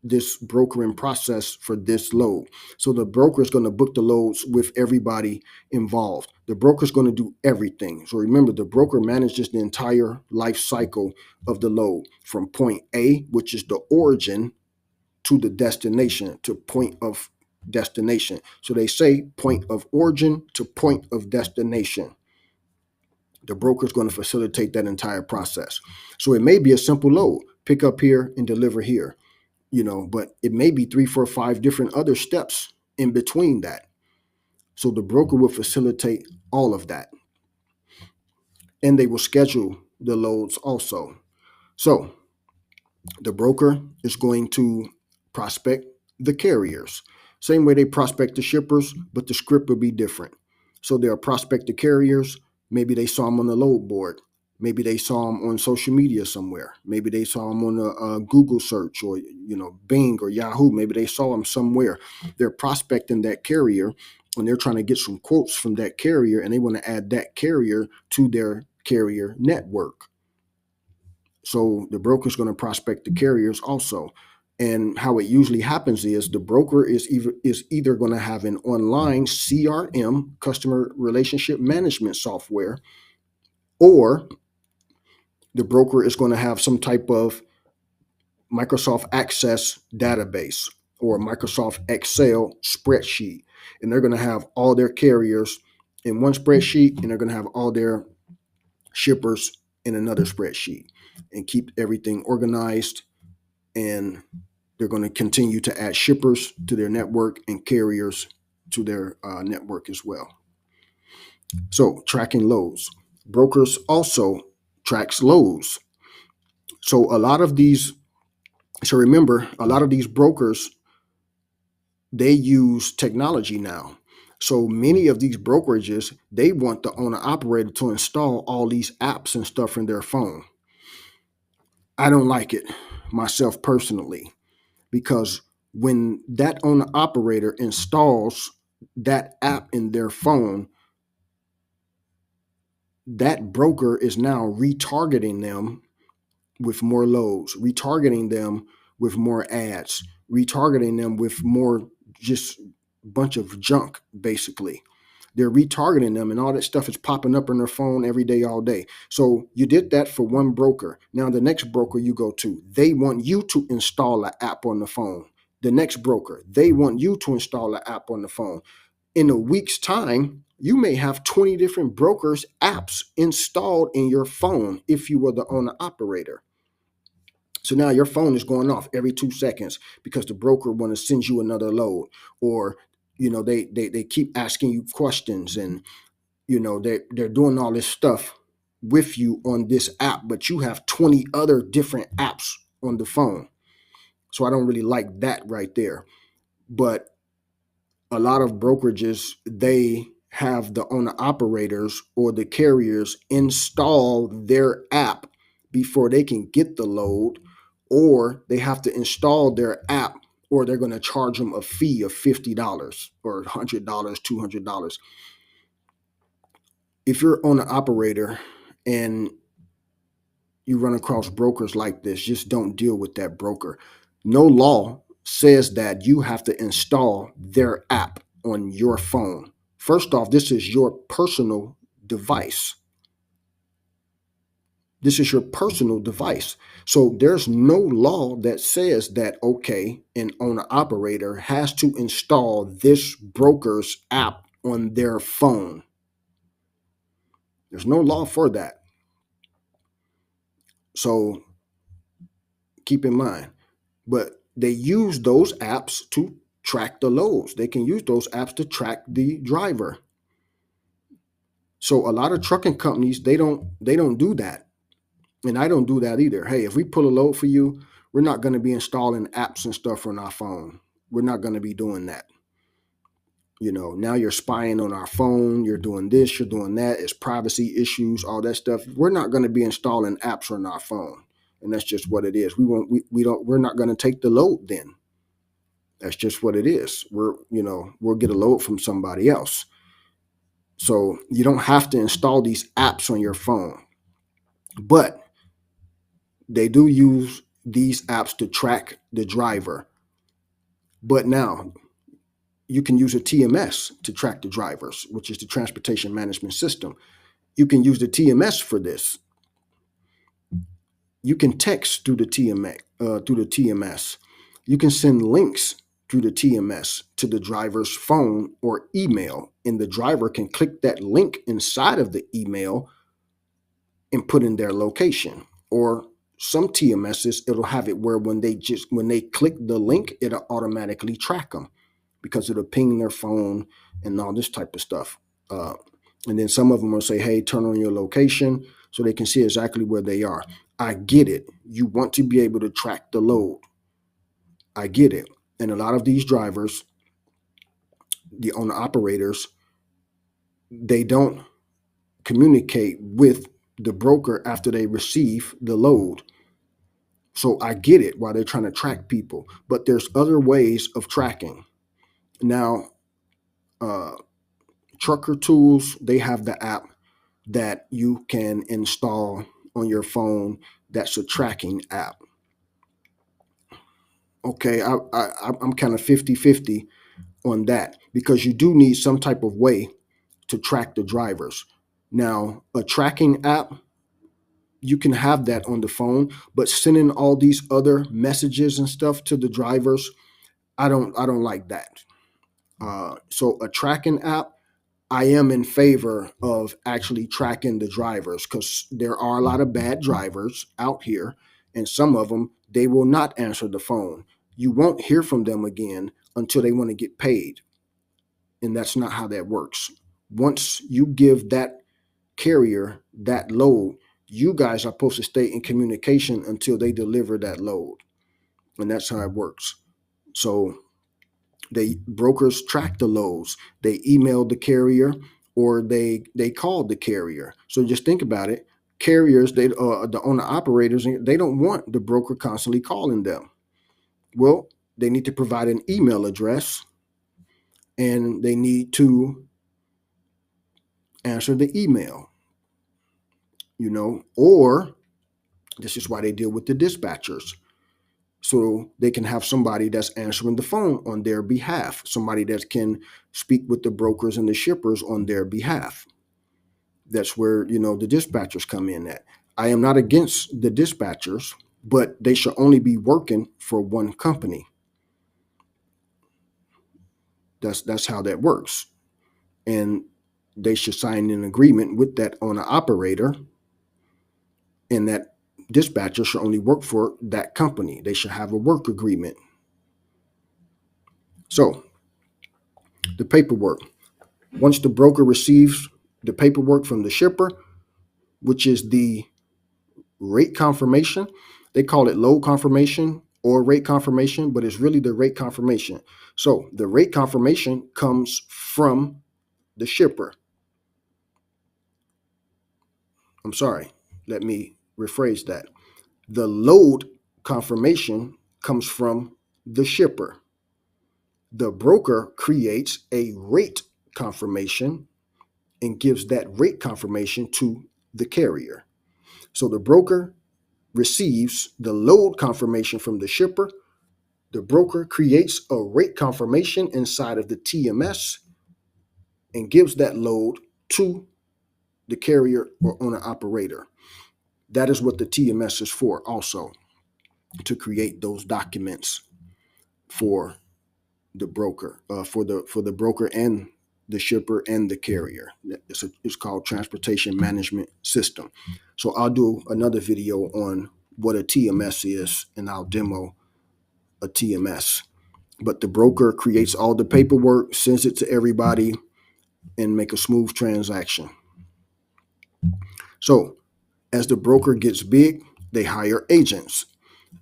this brokering process for this load. So the broker is going to book the loads with everybody involved. The broker is going to do everything. So remember, the broker manages the entire life cycle of the load from point A, which is the origin, to the destination, to point of destination. So they say point of origin to point of destination. The broker is going to facilitate that entire process. So it may be a simple load, pick up here and deliver here, but it may be 3, 4, 5 different other steps in between that. So the broker will facilitate all of that. And they will schedule the loads also. So the broker is going to prospect the carriers. Same way they prospect the shippers, but the script will be different. So they'll prospect the carriers. Maybe they saw them on the load board. Maybe they saw them on social media somewhere. Maybe they saw them on a Google search or, Bing or Yahoo. Maybe they saw them somewhere. They're prospecting that carrier, and they're trying to get some quotes from that carrier, and they want to add that carrier to their carrier network. So the broker is going to prospect the carriers also. And how it usually happens is the broker is either going to have an online CRM, customer relationship management software, or the broker is going to have some type of Microsoft Access database or Microsoft Excel spreadsheet. And they're going to have all their carriers in one spreadsheet, and they're going to have all their shippers in another spreadsheet, and keep everything organized. And they're going to continue to add shippers to their network and carriers to their network as well. So tracking loads. Brokers also tracks loads. So remember, a lot of these brokers, they use technology now. So many of these brokerages, they want the owner operator to install all these apps and stuff in their phone. I don't like it myself personally, because when that owner operator installs that app in their phone, that broker is now retargeting them with more loads, retargeting them with more ads, retargeting them with more just bunch of junk, basically. They're retargeting them, and all that stuff is popping up on their phone every day, all day. So you did that for one broker. Now the next broker you go to, they want you to install an app on the phone. The next broker, they want you to install an app on the phone. In a week's time, you may have 20 different brokers' apps installed in your phone if you were the owner operator. So now your phone is going off every 2 seconds because the broker want to send you another load, or they keep asking you questions, and they're doing all this stuff with you on this app, but you have 20 other different apps on the phone. So I don't really like that right there. But a lot of brokerages, they have the owner operators or the carriers install their app before they can get the load, or they have to install their app, or they're going to charge them a fee of $50 or $100, $200. If you're owner operator and you run across brokers like this, just don't deal with that broker. No law says that you have to install their app on your phone. First off, this is your personal device. This is your personal device. So there's no law that says that, okay, an owner operator has to install this broker's app on their phone. There's no law for that. So keep in mind. But they use those apps to track the loads. They can use those apps to track the driver. So a lot of trucking companies, they don't do that. And I don't do that either. Hey, if we pull a load for you, we're not going to be installing apps and stuff on our phone. We're not going to be doing that. Now you're spying on our phone, you're doing this, you're doing that. It's privacy issues, all that stuff. We're not going to be installing apps on our phone. And that's just what it is. We're not going to take the load then. That's just what it is. We'll get a load from somebody else. So you don't have to install these apps on your phone, but they do use these apps to track the driver. But now you can use a TMS to track the drivers, which is the transportation management system. You can use the TMS for this. You can text through the TMS. You can send links through the TMS to the driver's phone or email, and the driver can click that link inside of the email and put in their location. Or some TMSs, it'll have it where when they click the link, it'll automatically track them because it'll ping their phone and all this type of stuff. And then some of them will say, hey, turn on your location so they can see exactly where they are. I get it. You want to be able to track the load. I get it. And a lot of these drivers, the owner operators, they don't communicate with the broker after they receive the load. So I get it why they're trying to track people, but there's other ways of tracking. Now, Trucker Tools, they have the app that you can install on your phone. That's a tracking app. Okay, I'm kind of 50-50 on that because you do need some type of way to track the drivers. Now, a tracking app, you can have that on the phone, but sending all these other messages and stuff to the drivers, I don't like that. So a tracking app, I am in favor of actually tracking the drivers because there are a lot of bad drivers out here, and some of them, they will not answer the phone. You won't hear from them again until they want to get paid. And that's not how that works. Once you give that carrier that load, you guys are supposed to stay in communication until they deliver that load. And that's how it works. So brokers track the loads. They email the carrier or they call the carrier. So just think about it. Carriers, the owner operators, they don't want the broker constantly calling them. Well, they need to provide an email address and they need to answer the email, or this is why they deal with the dispatchers. So they can have somebody that's answering the phone on their behalf, somebody that can speak with the brokers and the shippers on their behalf. That's where, the dispatchers come in at. I am not against the dispatchers, but they should only be working for one company. That's how that works. And they should sign an agreement with that owner operator, and that dispatcher should only work for that company. They should have a work agreement. So the paperwork. Once the broker receives the paperwork from the shipper, which is the rate confirmation, they call it load confirmation or rate confirmation, but it's really the rate confirmation. So the rate confirmation comes from the shipper. I'm sorry, let me rephrase that. The load confirmation comes from the shipper. The broker creates a rate confirmation and gives that rate confirmation to the carrier. So the broker receives the load confirmation from the shipper. The broker creates a rate confirmation inside of the TMS and gives that load to the carrier or owner operator. That is what the TMS is for, also, to create those documents for the broker, for the broker and the shipper and the carrier. It's called Transportation Management System. So I'll do another video on what a TMS is, and I'll demo a TMS. But the broker creates all the paperwork, sends it to everybody, and make a smooth transaction. So as the broker gets big, they hire agents.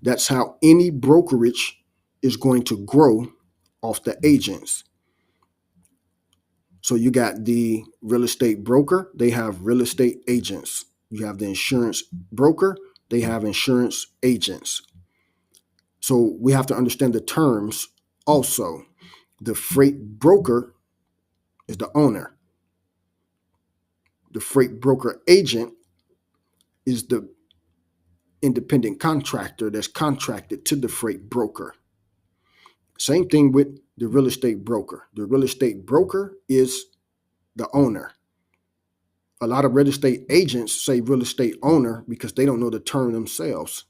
That's how any brokerage is going to grow, off the agents. So you got the real estate broker, they have real estate agents. You have the insurance broker, they have insurance agents. So we have to understand the terms also. The freight broker is the owner. The freight broker agent is the independent contractor that's contracted to the freight broker. Same thing with the real estate broker. The real estate broker is the owner. A lot of real estate agents say real estate owner because they don't know the term themselves.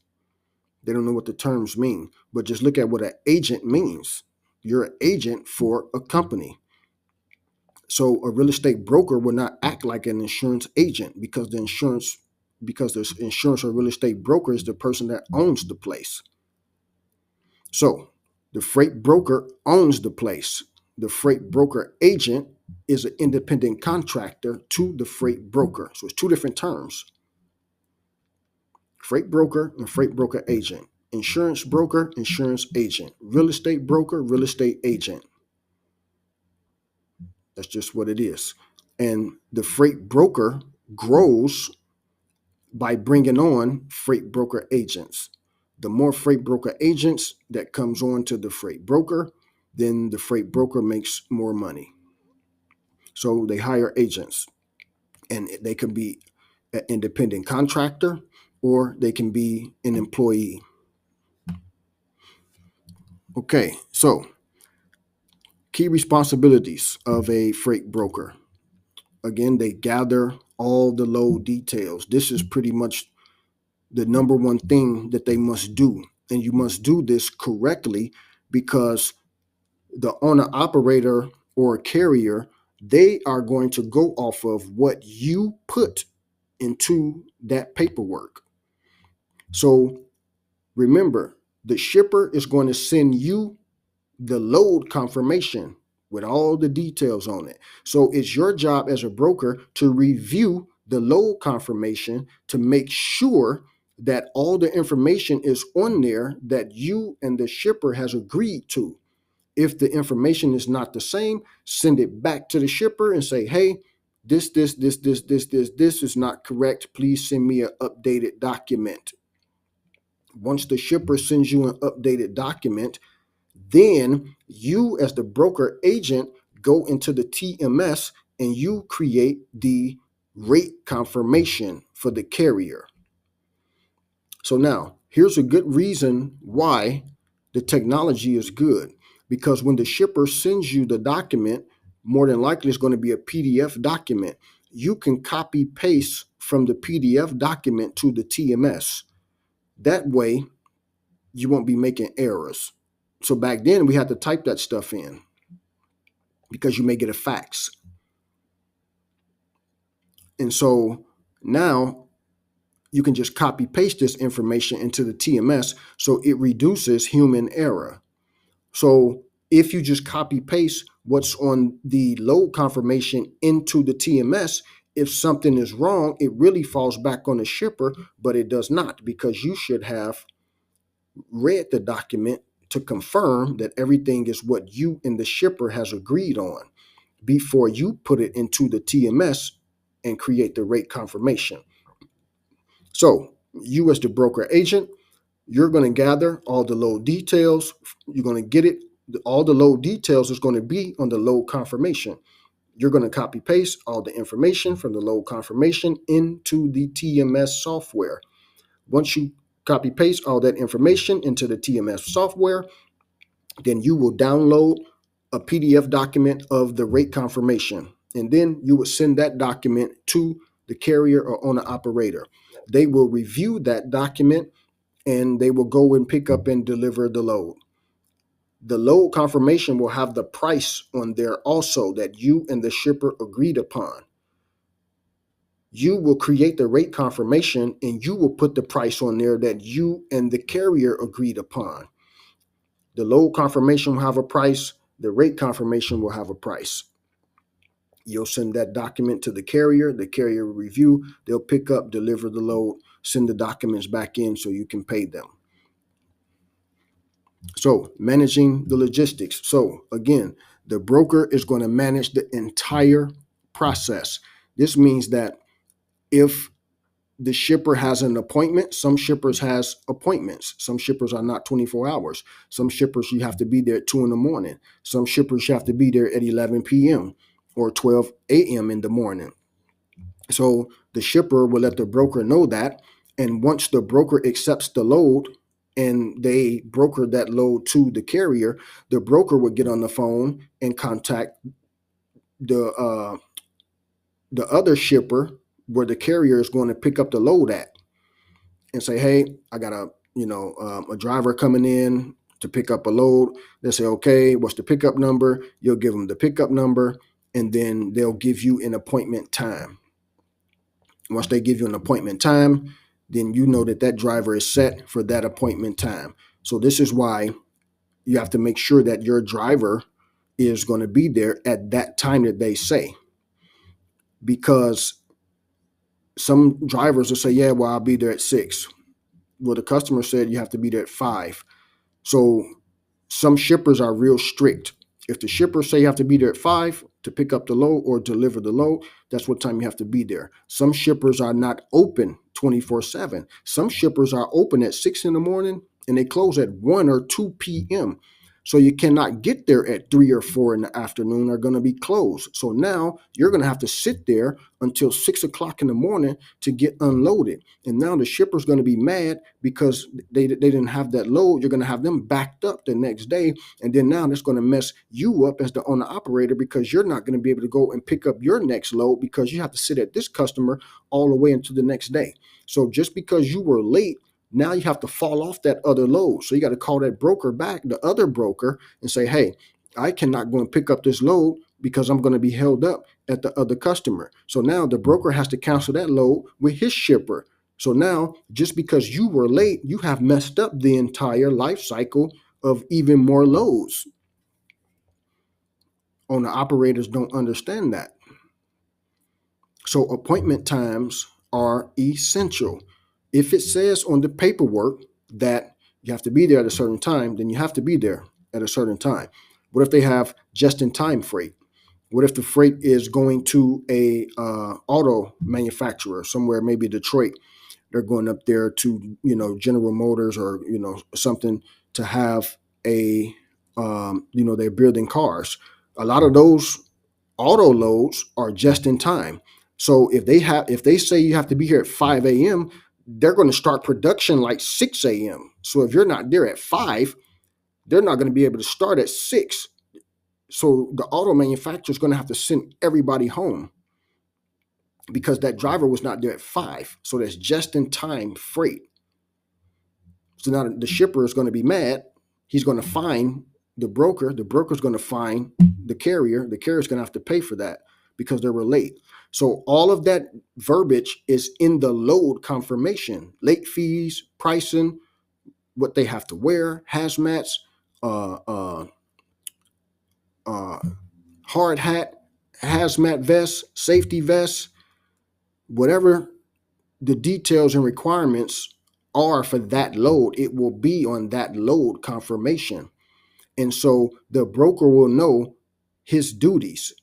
They don't know what the terms mean. But just look at what an agent means. You're an agent for a company. So a real estate broker will not act like an insurance agent because the insurance or real estate broker is the person that owns the place. So the freight broker owns the place. The freight broker agent is an independent contractor to the freight broker. So it's two different terms. Freight broker and freight broker agent. Insurance broker, insurance agent. Real estate broker, real estate agent. That's just what it is. And the freight broker grows by bringing on freight broker agents. The more freight broker agents that comes on to the freight broker, then the freight broker makes more money. So they hire agents, and they can be an independent contractor or they can be an employee. Okay, so key responsibilities of a freight broker. Again, they gather all the load details. This is pretty much the number one thing that they must do. And you must do this correctly because the owner operator or carrier, they are going to go off of what you put into that paperwork. So remember, the shipper is going to send you the load confirmation with all the details on it. So it's your job as a broker to review the load confirmation to make sure that all the information is on there that you and the shipper has agreed to. If the information is not the same, send it back to the shipper and say, hey, this is not correct. Please send me an updated document. Once the shipper sends you an updated document, then you as the broker agent go into the TMS and you create the rate confirmation for the carrier. So now Here's a good reason why the technology is good. Because when the shipper sends you the document, more than likely it's going to be a PDF document. You can copy paste from the PDF document to the TMS. That way, you won't be making errors. So back then, we had to type that stuff in because you may get a fax. And so now you can just copy paste this information into the TMS, so it reduces human error. So if you just copy paste what's on the load confirmation into the TMS, if something is wrong, it really falls back on the shipper, but it does not, because you should have read the document to confirm that everything is what you and the shipper has agreed on before you put it into the TMS and create the rate confirmation. So you, as the broker agent, you're going to gather all the load details. You're going to get it. All the load details is going to be on the load confirmation. You're going to copy paste all the information from the load confirmation into the TMS software. Once you copy paste all that information into the TMS software, then you will download a PDF document of the rate confirmation. And then you would send that document to the carrier or owner operator. They will review that document and they will go and pick up and deliver the load. The load confirmation will have the price on there also that you and the shipper agreed upon. You will create the rate confirmation and you will put the price on there that you and the carrier agreed upon. The load confirmation will have a price. The rate confirmation will have a price. You'll send that document to the carrier will review, they'll pick up, deliver the load, send the documents back in so you can pay them. So managing the logistics. So again, the broker is going to manage the entire process. This means that if the shipper has an appointment, some shippers has appointments. Some shippers are not 24 hours. Some shippers you have to be there at 2 in the morning. Some shippers you have to be there at 11 p.m. or 12 a.m. in the morning. So the shipper will let the broker know that. And once the broker accepts the load and they broker that load to the carrier, the broker would get on the phone and contact the other shipper where the carrier is going to pick up the load at and say, hey, I got a driver coming in to pick up a load. They say, okay, what's the pickup number? You'll give them the pickup number, and then they'll give you an appointment time. Once they give you an appointment time, then you know that that driver is set for that appointment time. So this is why you have to make sure that your driver is going to be there at that time that they say. Because some drivers will say, yeah, well, I'll be there at 6. Well, the customer said you have to be there at 5. So some shippers are real strict. If the shippers say you have to be there at 5 to pick up the load or deliver the load, that's what time you have to be there. Some shippers are not open 24/7. Some shippers are open at 6 in the morning and they close at 1 or 2 p.m. So you cannot get there at 3 or 4 in the afternoon. They're going to be closed. So now you're going to have to sit there until 6 o'clock in the morning to get unloaded. And now the shipper's going to be mad because they didn't have that load. You're going to have them backed up the next day. And then now that's going to mess you up as the owner operator because you're not going to be able to go and pick up your next load because you have to sit at this customer all the way into the next day. So just because you were late, now you have to fall off that other load. So you got to call that broker back, the other broker, and say, hey, I cannot go and pick up this load because I'm going to be held up at the other customer. So now the broker has to cancel that load with his shipper. So now just because you were late, you have messed up the entire life cycle of even more loads. Owner operators don't understand that. So appointment times are essential. If it says on the paperwork that you have to be there at a certain time, then you have to be there at a certain time. What if they have just-in-time freight? What if the freight is going to a auto manufacturer somewhere, maybe Detroit? They're going up there to General Motors or something to have a they're building cars. A lot of those auto loads are just in time. So if they say you have to be here at 5 a.m., they're going to start production like 6 a.m. So if you're not there at 5, they're not going to be able to start at 6. So the auto manufacturer is going to have to send everybody home because that driver was not there at 5. So that's just in time freight. So now the shipper is going to be mad. He's going to fine the broker. The broker's going to fine the carrier. The carrier's going to have to pay for that because they were late. So all of that verbiage is in the load confirmation: late fees, pricing, what they have to wear, hazmats, uh, uh, uh, hard hat, hazmat vest, safety vest, whatever the details and requirements are for that load, it will be on that load confirmation. And so the broker will know his duties.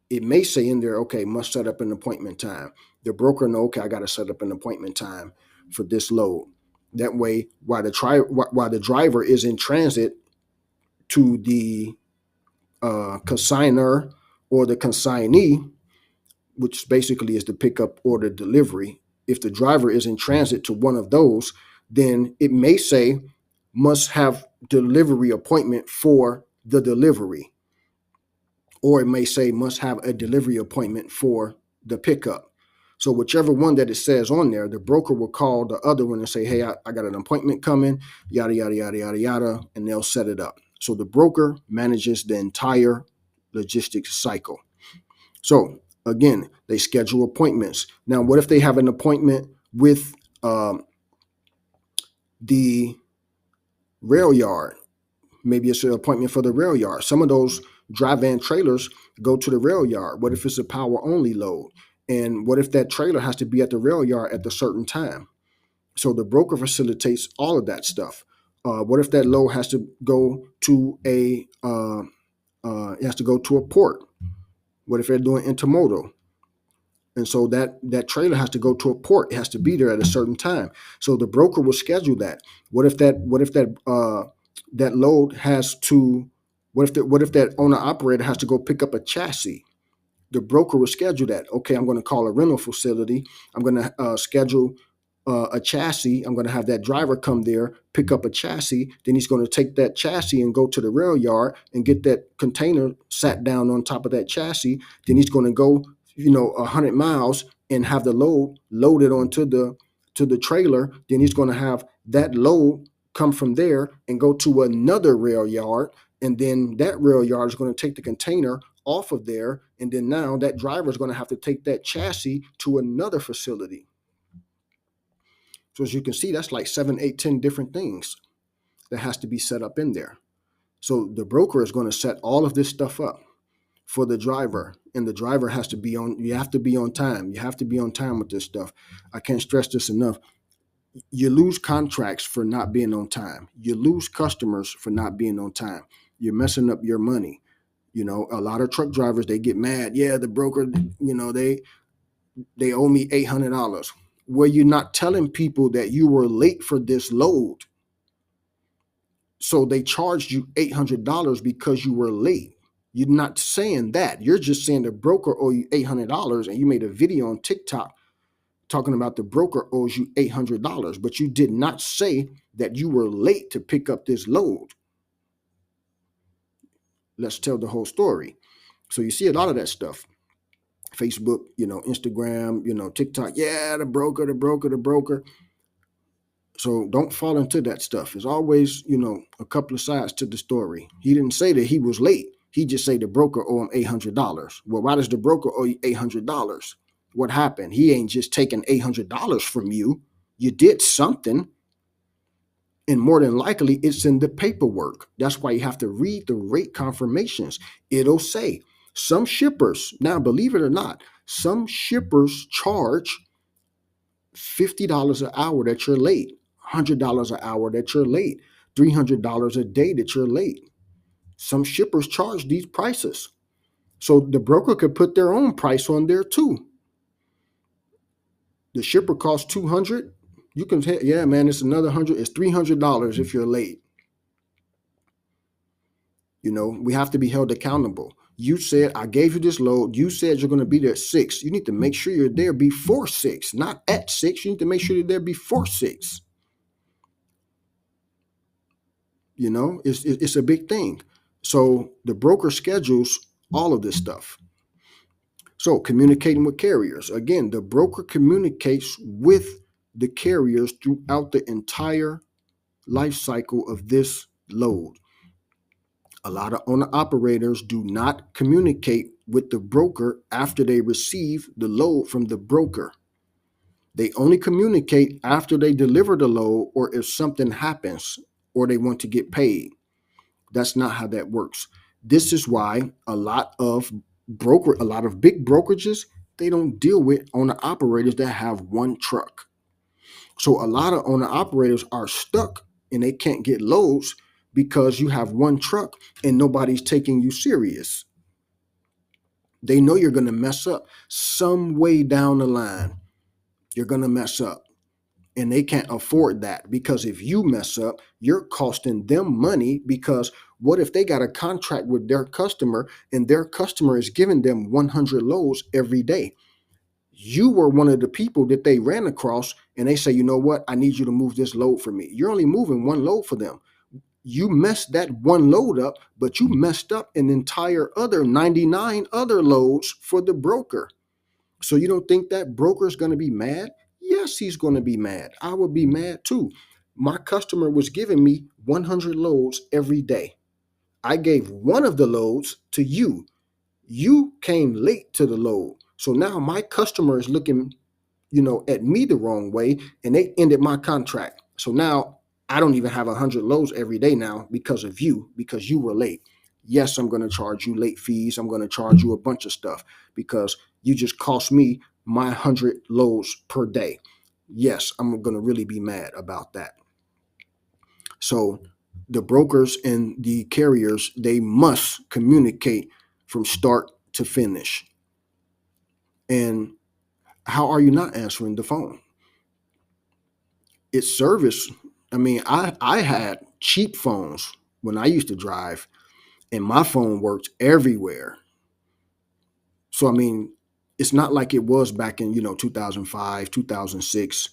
It may say in there, okay, must set up an appointment time. The broker know, okay, I got to set up an appointment time for this load. That way, while the driver is in transit to the consigner or the consignee, which basically is the pickup or the delivery, if the driver is in transit to one of those, then it may say must have delivery appointment for the delivery, or it may say must have a delivery appointment for the pickup. So whichever one that it says on there, the broker will call the other one and say, hey, I got an appointment coming, yada, yada, yada, yada, yada, and they'll set it up. So the broker manages the entire logistics cycle. So again, they schedule appointments. Now, what if they have an appointment with the rail yard? Maybe it's an appointment for the rail yard. Some of those dry van trailers go to the rail yard. What if it's a power only load? And what if that trailer has to be at the rail yard at a certain time? So the broker facilitates all of that stuff. What if that load has to go to it has to go to a port? What if they're doing intermodal? And so that trailer has to go to a port. It has to be there at a certain time. So the broker will schedule that. What if that load has to? What if that owner operator has to go pick up a chassis? The broker will schedule that. Okay, I'm going to call a rental facility. I'm going to schedule a chassis. I'm going to have that driver come there, pick up a chassis. Then he's going to take that chassis and go to the rail yard and get that container sat down on top of that chassis. Then he's going to go 100 miles and have the load loaded onto the trailer. Then he's going to have that load come from there and go to another rail yard. And then that rail yard is going to take the container off of there. And then now that driver is going to have to take that chassis to another facility. So as you can see, that's like 7, 8, 10 different things that has to be set up in there. So the broker is going to set all of this stuff up for the driver, and the driver has to be on. You have to be on time. You have to be on time with this stuff. I can't stress this enough. You lose contracts for not being on time. You lose customers for not being on time. You're messing up your money. A lot of truck drivers, they get mad. Yeah, the broker, they owe me $800. Well, you're not telling people that you were late for this load. So they charged you $800 because you were late. You're not saying that. You're just saying the broker owe you $800, and you made a video on TikTok talking about the broker owes you $800, but you did not say that you were late to pick up this load. Let's tell the whole story. So you see a lot of that stuff. Facebook, Instagram, TikTok. Yeah, the broker. So don't fall into that stuff. There's always, a couple of sides to the story. He didn't say that he was late. He just said the broker owe him $800. Well, why does the broker owe you $800? What happened? He ain't just taking $800 from you. You did something. And more than likely, it's in the paperwork. That's why you have to read the rate confirmations. It'll say some shippers, now believe it or not, some shippers charge $50 an hour that you're late, $100 an hour that you're late, $300 a day that you're late. Some shippers charge these prices. So the broker could put their own price on there too. The shipper costs $200. You can say, yeah, man, it's another $100. It's $300 if you're late. We have to be held accountable. You said, I gave you this load. You said you're going to be there at 6. You need to make sure you're there before 6, not at 6. You need to make sure you're there before 6. You know, it's a big thing. So the broker schedules all of this stuff. So communicating with carriers. Again, the broker communicates with the carriers throughout the entire life cycle of this load. A lot of owner operators do not communicate with the broker after they receive the load from the broker. They only communicate after they deliver the load or if something happens or they want to get paid. That's not how that works. This is why a lot of big brokerages, they don't deal with owner operators that have one truck. So a lot of owner operators are stuck and they can't get loads because you have one truck and nobody's taking you serious. They know you're going to mess up some way down the line. You're going to mess up. And they can't afford that, because if you mess up, you're costing them money. Because what if they got a contract with their customer and their customer is giving them 100 loads every day? You were one of the people that they ran across and they say, you know what? I need you to move this load for me. You're only moving one load for them. You messed that one load up, but you messed up an entire other 99 other loads for the broker. So you don't think that broker is going to be mad? Yes, he's going to be mad. I would be mad too. My customer was giving me 100 loads every day. I gave one of the loads to you. You came late to the load. So now my customer is looking, at me the wrong way, and they ended my contract. So now I don't even have 100 loads every day now because of you, because you were late. Yes, I'm going to charge you late fees. I'm going to charge you a bunch of stuff because you just cost me my 100 loads per day. Yes, I'm going to really be mad about that. So the brokers and the carriers, they must communicate from start to finish. And how are you not answering the phone? It's service. I mean, I had cheap phones when I used to drive, and my phone worked everywhere. So I mean, it's not like it was back in 2005, 2006.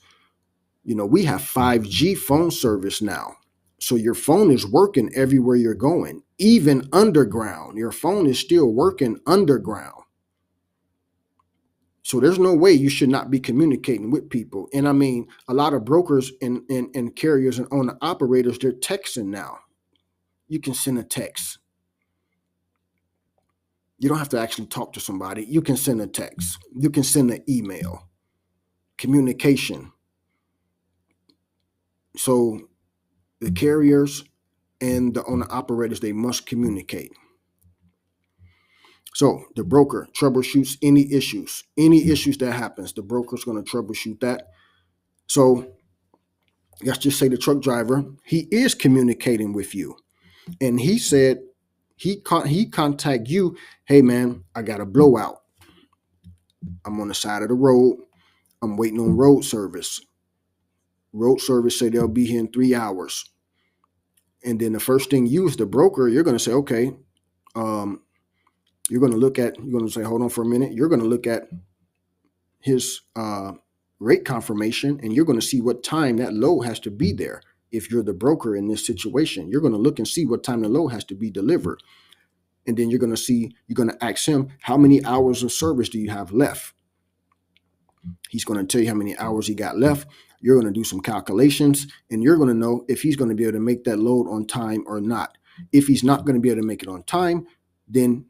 We have 5G phone service now. So your phone is working everywhere you're going, even underground. Your phone is still working underground. So there's no way you should not be communicating with people. And I mean, a lot of brokers and carriers and owner operators, they're texting now. You can send a text. You don't have to actually talk to somebody. You can send a text. You can send an email. Communication. So the carriers and the owner operators, they must communicate. So the broker troubleshoots any issues. Any issues that happens, the broker's going to troubleshoot that. So let's just say the truck driver, he is communicating with you. And he said, he contact you, hey man, I got a blowout. I'm on the side of the road. I'm waiting on road service. Road service say they'll be here in 3 hours. And then the first thing you as the broker, you're going to say, okay, you're going to say, hold on for a minute. You're going to look at his rate confirmation, and you're going to see what time that load has to be there. If you're the broker in this situation, you're going to look and see what time the load has to be delivered. And then you're going to ask him, how many hours of service do you have left? He's going to tell you how many hours he got left. You're going to do some calculations, and you're going to know if he's going to be able to make that load on time or not. If he's not going to be able to make it on time, then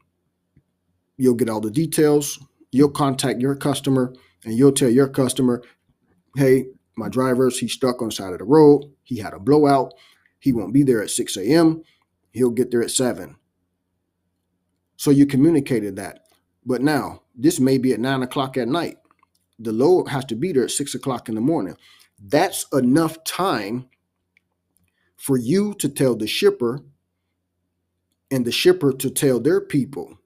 you'll get all the details. You'll contact your customer, and you'll tell your customer, hey, my driver's, he's stuck on the side of the road. He had a blowout. He won't be there at 6 a.m. He'll get there at 7. So you communicated that. But now, this may be at 9 o'clock at night. The load has to be there at 6 o'clock in the morning. That's enough time for you to tell the shipper and the shipper to tell their people.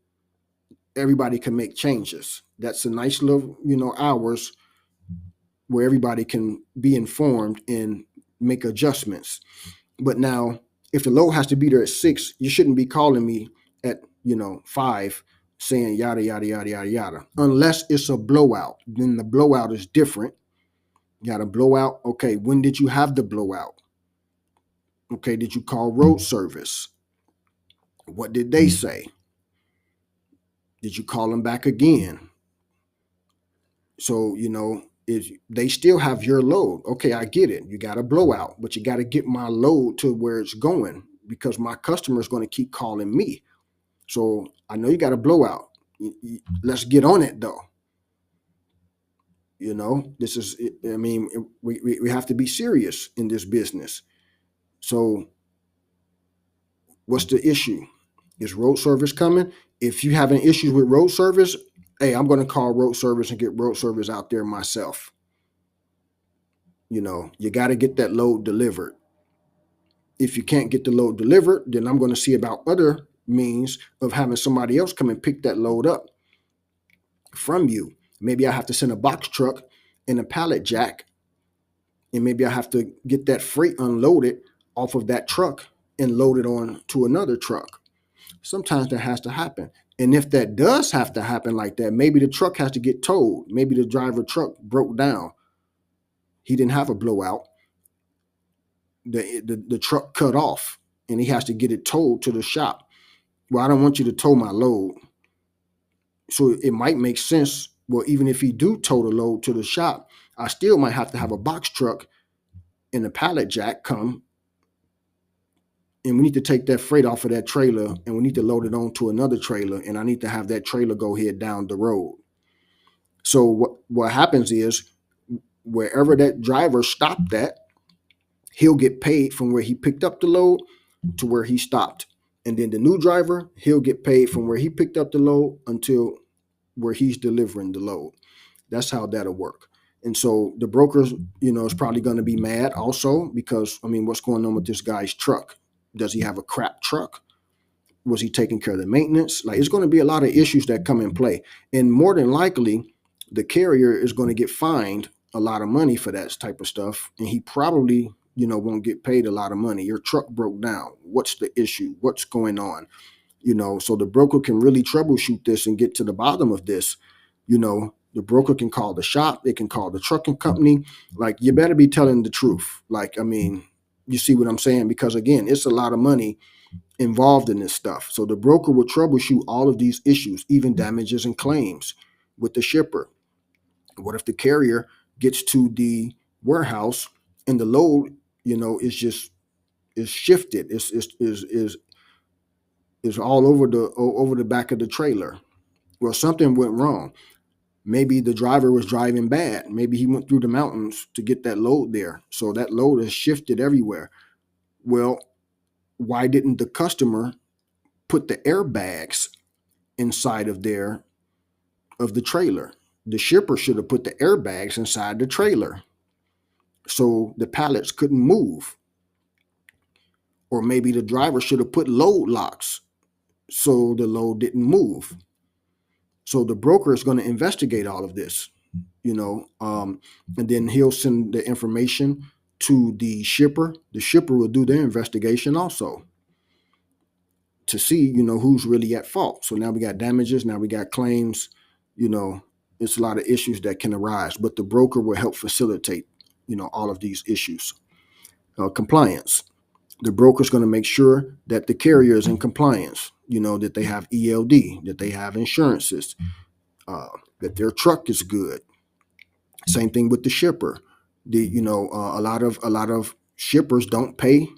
Everybody can make changes. That's a nice little, hours where everybody can be informed and make adjustments. But now, if the load has to be there at 6, you shouldn't be calling me at 5 saying yada, yada, yada, yada, yada. Unless it's a blowout. Then the blowout is different. You got a blowout. Okay, when did you have the blowout? Okay, did you call road service? What did they say? Did you call them back again? So, is they still have your load. Okay, I get it. You got a blowout, but you got to get my load to where it's going because my customer is going to keep calling me. So I know you got a blowout. Let's get on it though. This is, I mean, we have to be serious in this business. So what's the issue? Is road service coming? If you having issues with road service, hey, I'm going to call road service and get road service out there myself. You got to get that load delivered. If you can't get the load delivered, then I'm going to see about other means of having somebody else come and pick that load up from you. Maybe I have to send a box truck and a pallet jack, and maybe I have to get that freight unloaded off of that truck and load it on to another truck. Sometimes that has to happen. And if that does have to happen like that, maybe the truck has to get towed. Maybe the driver truck broke down. He didn't have a blowout. The truck cut off and he has to get it towed to the shop. Well, I don't want you to tow my load. So it might make sense. Well, even if he do tow the load to the shop, I still might have to have a box truck and a pallet jack come. And we need to take that freight off of that trailer and we need to load it onto another trailer. And I need to have that trailer go head down the road. So what happens is wherever that driver stopped at, he'll get paid from where he picked up the load to where he stopped. And then the new driver, he'll get paid from where he picked up the load until where he's delivering the load. That's how that'll work. And so the brokers, is probably going to be mad also because, what's going on with this guy's truck? Does he have a crap truck? Was he taking care of the maintenance? Like, it's going to be a lot of issues that come in play. And more than likely, the carrier is going to get fined a lot of money for that type of stuff. And he probably, won't get paid a lot of money. Your truck broke down. What's the issue? What's going on? So the broker can really troubleshoot this and get to the bottom of this. The broker can call the shop. They can call the trucking company. Like, you better be telling the truth. Like, you see what I'm saying? Because again, it's a lot of money involved in this stuff. So the broker will troubleshoot all of these issues, even damages and claims with the shipper. What if the carrier gets to the warehouse and the load, is shifted, is all over the back of the trailer? Well, something went wrong. Maybe the driver was driving bad. Maybe he went through the mountains to get that load there. So that load is shifted everywhere. Well, why didn't the customer put the airbags inside of the trailer? The shipper should have put the airbags inside the trailer so the pallets couldn't move. Or maybe the driver should have put load locks so the load didn't move. So the broker is going to investigate all of this, and then he'll send the information to the shipper. The shipper will do their investigation also to see, who's really at fault. So now we got damages. Now we got claims. It's a lot of issues that can arise, but the broker will help facilitate, all of these issues. Compliance. The broker is going to make sure that the carrier is in compliance, that they have ELD, that they have insurances, that their truck is good. Same thing with the shipper. A lot of shippers don't pay.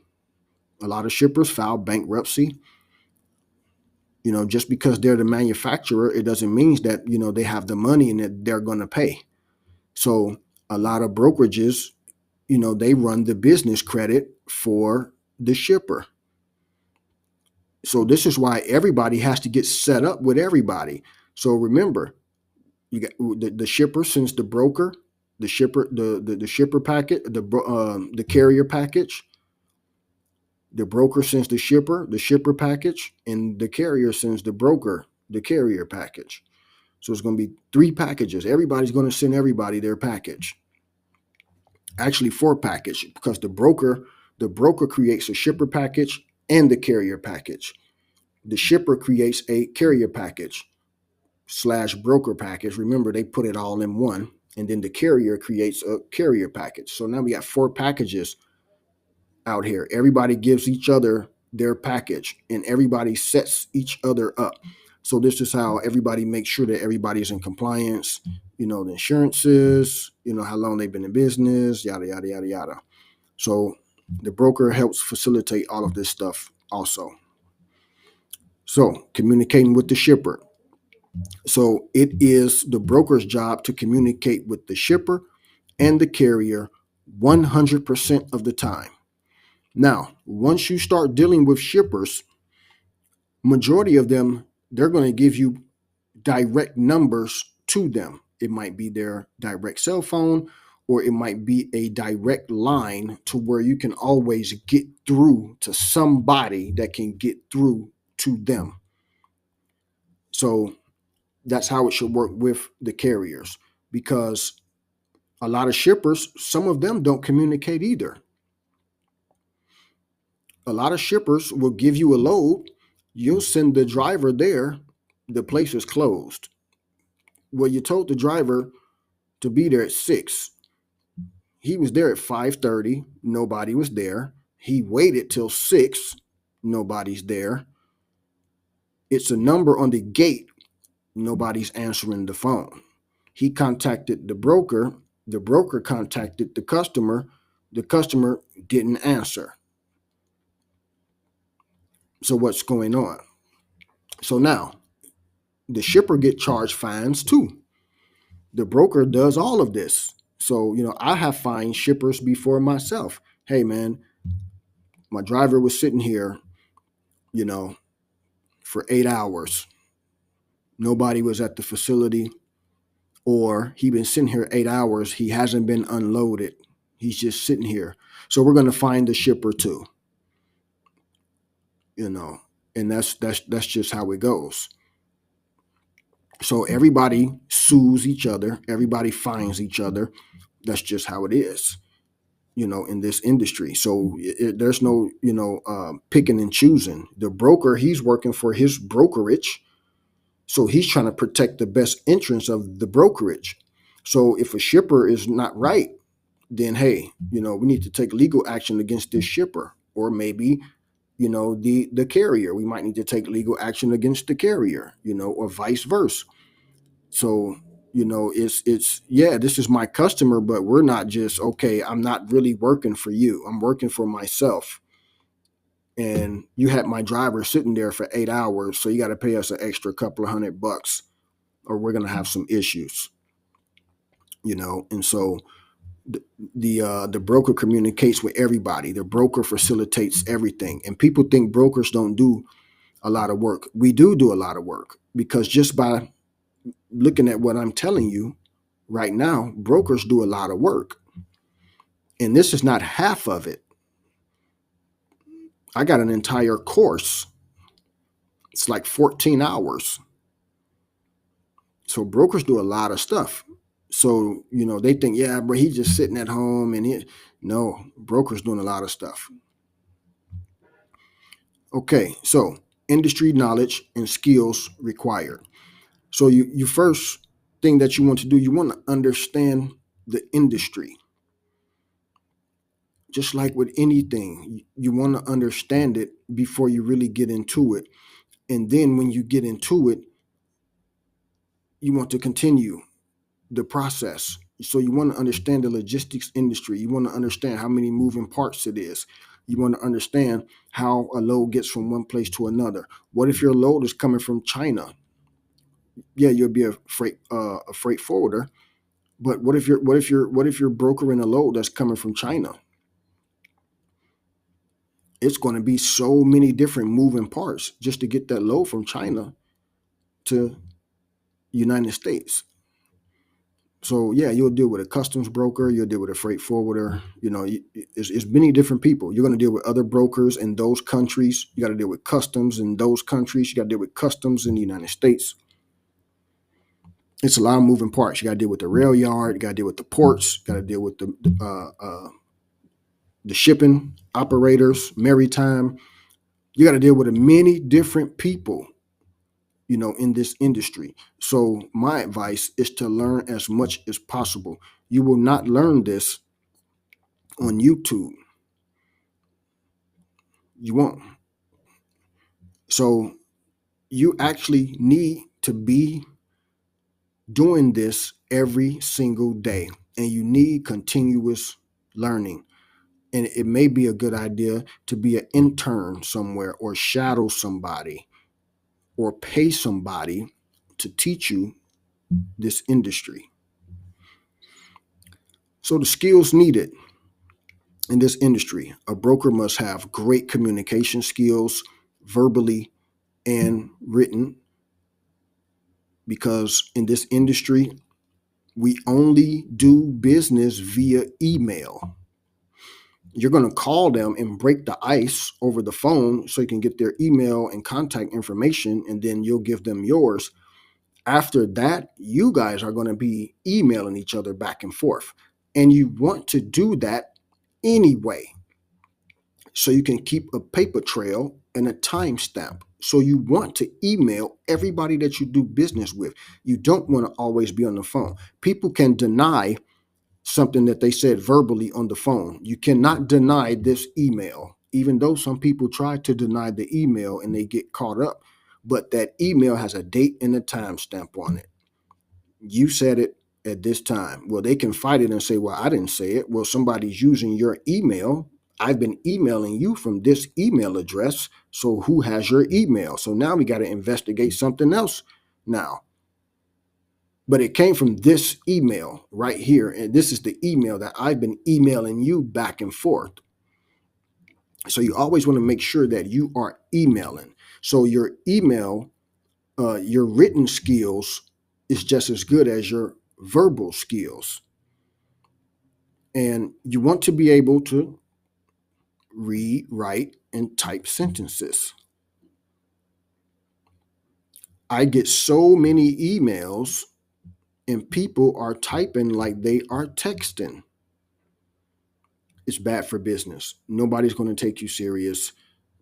A lot of shippers file bankruptcy. Just because they're the manufacturer, it doesn't mean that, they have the money and that they're going to pay. So a lot of brokerages, they run the business credit for the shipper. So this is why everybody has to get set up with everybody. So remember, you got the shipper sends the broker, the shipper, the shipper packet, the carrier package. The broker sends the shipper package, and the carrier sends the broker the carrier package. So it's going to be 3 packages. Everybody's going to send everybody their package. Actually 4 package, because the broker creates a shipper package and the carrier package. The shipper creates a carrier package / broker package. Remember, they put it all in one. And then the carrier creates a carrier package. So now we got 4 packages out here. Everybody gives each other their package and everybody sets each other up. So this is how everybody makes sure that everybody's in compliance, the insurances, how long they've been in business, yada, yada, yada, yada. So the broker helps facilitate all of this stuff also. So communicating with the shipper. So it is the broker's job to communicate with the shipper and the carrier 100% of the time. Now, once you start dealing with shippers, majority of them, they're going to give you direct numbers to them. It might be their direct cell phone, or it might be a direct line to where you can always get through to somebody that can get through to them. So that's how it should work with the carriers, because a lot of shippers, some of them don't communicate either. A lot of shippers will give you a load. You'll send the driver there. The place is closed. Well, you told the driver to be there at 6. He was there at 5:30. Nobody was there. He waited till 6. Nobody's there. It's a number on the gate. Nobody's answering the phone. He contacted the broker. The broker contacted the customer. The customer didn't answer. So what's going on? So now the shipper get charged fines too. The broker does all of this. So, I have fined shippers before myself. Hey man, my driver was sitting here, for 8 hours. Nobody was at the facility, or he been sitting here 8 hours. He hasn't been unloaded. He's just sitting here. So we're going to find the shipper too. And that's just how it goes. So everybody sues each other. Everybody finds each other. That's just how it is, in this industry. So there's no, picking and choosing. The broker, he's working for his brokerage. So he's trying to protect the best interests of the brokerage. So if a shipper is not right, then, hey, we need to take legal action against this shipper, or maybe, the carrier. We might need to take legal action against the carrier, or vice versa. So, this is my customer, but we're not just, okay, I'm not really working for you. I'm working for myself. And you had my driver sitting there for 8 hours. So you got to pay us an extra couple of $100, or we're going to have some issues, And so the broker communicates with everybody. The broker facilitates everything. And people think brokers don't do a lot of work. We do a lot of work, because just by looking at what I'm telling you right now, brokers do a lot of work. And this is not half of it. I got an entire course. It's like 14 hours. So brokers do a lot of stuff. So, they think, yeah, but he's just sitting at home no, brokers doing a lot of stuff. Okay, so industry knowledge and skills required. So you first thing that you want to do, you want to understand the industry. Just like with anything, you want to understand it before you really get into it. And then when you get into it, you want to continue the process. So you want to understand the logistics industry. You want to understand how many moving parts it is. You want to understand how a load gets from one place to another. What if your load is coming from China? Yeah, you'll be a freight forwarder. But what if you're brokering a load that's coming from China? It's going to be so many different moving parts just to get that load from China to United States. So yeah, you'll deal with a customs broker, you'll deal with a freight forwarder. It's many different people. You're going to deal with other brokers in those countries. You got to deal with customs in those countries. You got to deal with customs in the United States. It's a lot of moving parts. You got to deal with the rail yard. You got to deal with the ports. You got to deal with the shipping operators, maritime. You got to deal with many different people, in this industry. So my advice is to learn as much as possible. You will not learn this on YouTube. You won't. So you actually need to be doing this every single day, and you need continuous learning. And it may be a good idea to be an intern somewhere, or shadow somebody, or pay somebody to teach you this industry. So the skills needed in this industry: a broker must have great communication skills, verbally and written, because in this industry, we only do business via email. You're going to call them and break the ice over the phone so you can get their email and contact information, and then you'll give them yours. After that, you guys are going to be emailing each other back and forth. And you want to do that anyway, so you can keep a paper trail and a timestamp. So you want to email everybody that you do business with. You don't want to always be on the phone. People can deny something that they said verbally on the phone. You cannot deny this email, even though some people try to deny the email and they get caught up. But that email has a date and a timestamp on it. You said it at this time. Well, they can fight it and say, well, I didn't say it. Well, somebody's using your email. I've been emailing you from this email address. So who has your email? So now we got to investigate something else now. But it came from this email right here. And this is the email that I've been emailing you back and forth. So you always want to make sure that you are emailing. So your email, your written skills is just as good as your verbal skills. And you want to be able to read, write, and type sentences. I get so many emails and people are typing like they are texting. It's bad for business. Nobody's going to take you serious.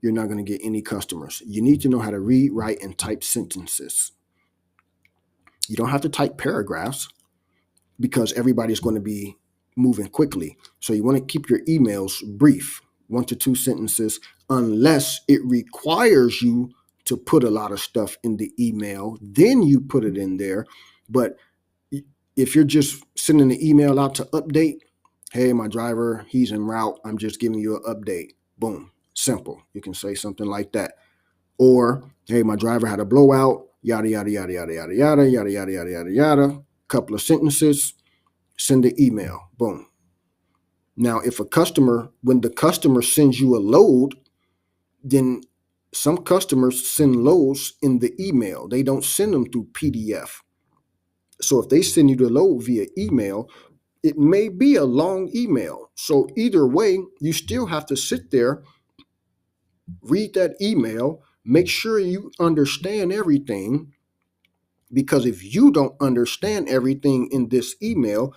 You're not going to get any customers. You need to know how to read, write, and type sentences. You don't have to type paragraphs because everybody's going to be moving quickly. So you want to keep your emails brief, 1 to 2 sentences, unless it requires you to put a lot of stuff in the email. Then you put it in there. But if you're just sending the email out to update, hey, my driver, he's en route. I'm just giving you an update. Boom. Simple. You can say something like that. Or, hey, my driver had a blowout, yada, yada, yada, yada, yada, yada, yada, yada, yada, yada, yada. Couple of sentences, send the email. Boom. Now, when the customer sends you a load, then some customers send loads in the email. They don't send them through PDF. So if they send you the load via email, it may be a long email. So either way, you still have to sit there, read that email, make sure you understand everything. Because if you don't understand everything in this email,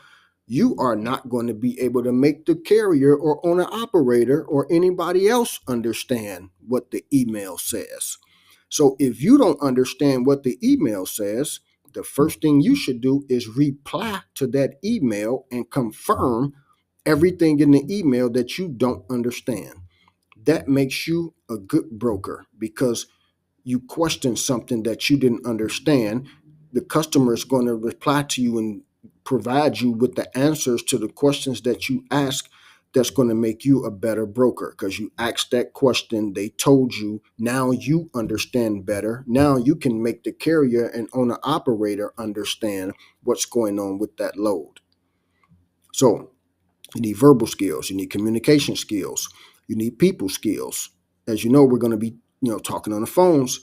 you are not going to be able to make the carrier or owner operator or anybody else understand what the email says. So if you don't understand what the email says, the first thing you should do is reply to that email and confirm everything in the email that you don't understand. That makes you a good broker because you question something that you didn't understand. The customer is going to reply to you and provide you with the answers to the questions that you ask. That's going to make you a better broker because you asked that question, they told you, now you understand better. Now you can make the carrier and owner operator understand what's going on with that load. So you need verbal skills, you need communication skills, you need people skills. As you know, we're going to be, talking on the phones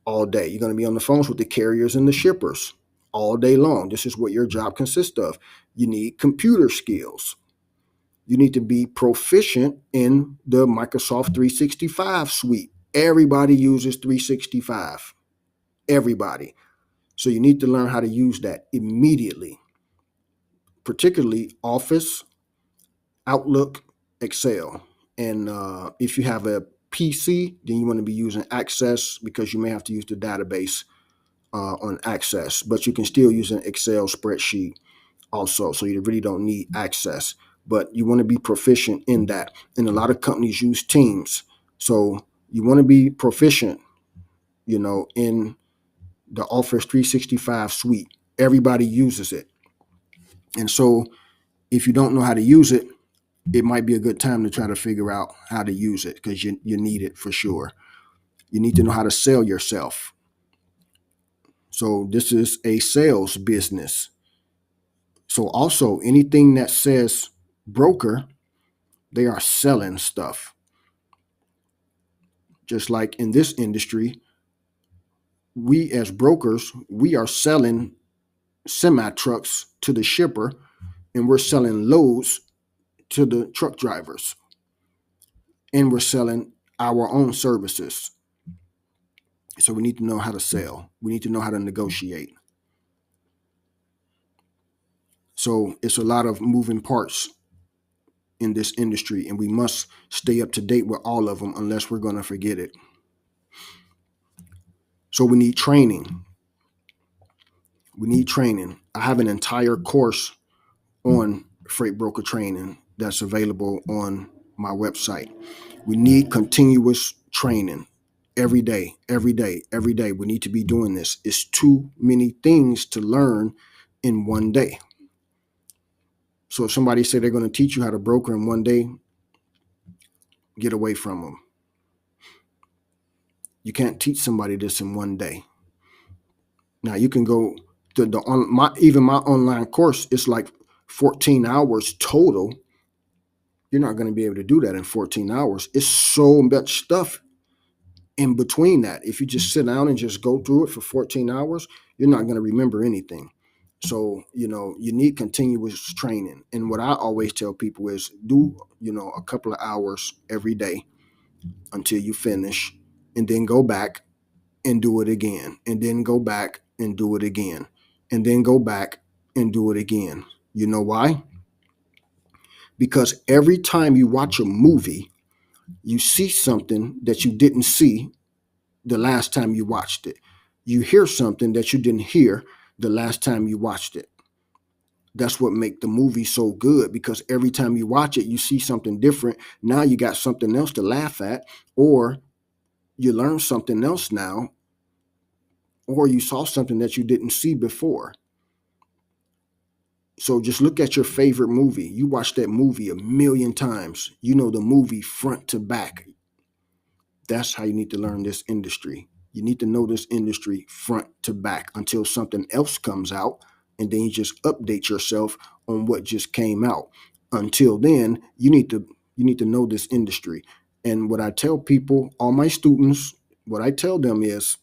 all day. You're going to be on the phones with the carriers and the shippers all day long. This is what your job consists of. You need computer skills. You need to be proficient in the Microsoft 365 suite. Everybody uses 365. Everybody. So you need to learn how to use that immediately, particularly Office, Outlook, Excel. And if you have a PC, then you want to be using Access because you may have to use the database on Access, but you can still use an Excel spreadsheet also. So you really don't need Access, but you want to be proficient in that. And a lot of companies use Teams. So you want to be proficient, in the Office 365 suite. Everybody uses it. And so if you don't know how to use it, it might be a good time to try to figure out how to use it because you need it for sure. You need to know how to sell yourself. So this is a sales business. So also anything that says broker, they are selling stuff. Just like in this industry, we as brokers, we are selling semi trucks to the shipper and we're selling loads to the truck drivers and we're selling our own services. So we need to know how to sell. We need to know how to negotiate. So it's a lot of moving parts in this industry, and we must stay up to date with all of them unless we're going to forget it. So we need training. We need training. I have an entire course on freight broker training that's available on my website. We need continuous training every day, every day, every day. We need to be doing this. It's too many things to learn in one day. So if somebody say they're going to teach you how to broker in one day, get away from them. You can't teach somebody this in one day. Now you can go to my online course. It's like 14 hours total. You're not going to be able to do that in 14 hours. It's so much stuff in between that. If you just sit down and just go through it for 14 hours, you're not going to remember anything. So, you need continuous training. And what I always tell people is do, a couple of hours every day until you finish, and then go back and do it again, and then go back and do it again, and then go back and do it again. You know why? Because every time you watch a movie, you see something that you didn't see the last time you watched it. You hear something that you didn't hear the last time you watched it. That's what makes the movie so good, because every time you watch it, you see something different. Now you got something else to laugh at, or you learn something else now, or you saw something that you didn't see before. So just look at your favorite movie. You watch that movie a million times. You know the movie front to back. That's how you need to learn this industry. You need to know this industry front to back until something else comes out, and then you just update yourself on what just came out. Until then, you need to know this industry. And what I tell people, all my students, what I tell them is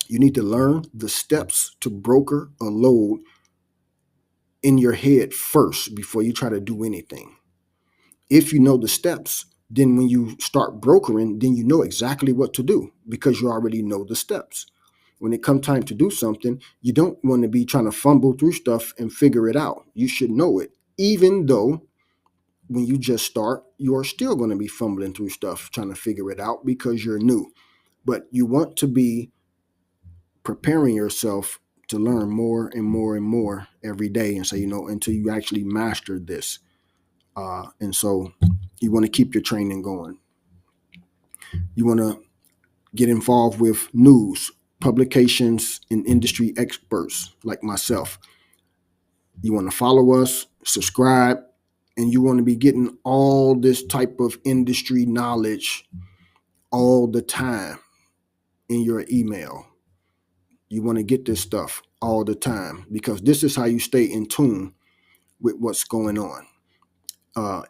you need to learn the steps to broker a load in your head first before you try to do anything. If you know the steps, then when you start brokering, then you know exactly what to do because you already know the steps. When it comes time to do something, you don't want to be trying to fumble through stuff and figure it out. You should know it, even though when you just start, you're still going to be fumbling through stuff, trying to figure it out because you're new. But you want to be preparing yourself to learn more and more and more every day, and so until you actually master this. And so you want to keep your training going. You want to get involved with news, publications, and industry experts like myself. You want to follow us, subscribe, and you want to be getting all this type of industry knowledge all the time in your email. You want to get this stuff all the time because this is how you stay in tune with what's going on.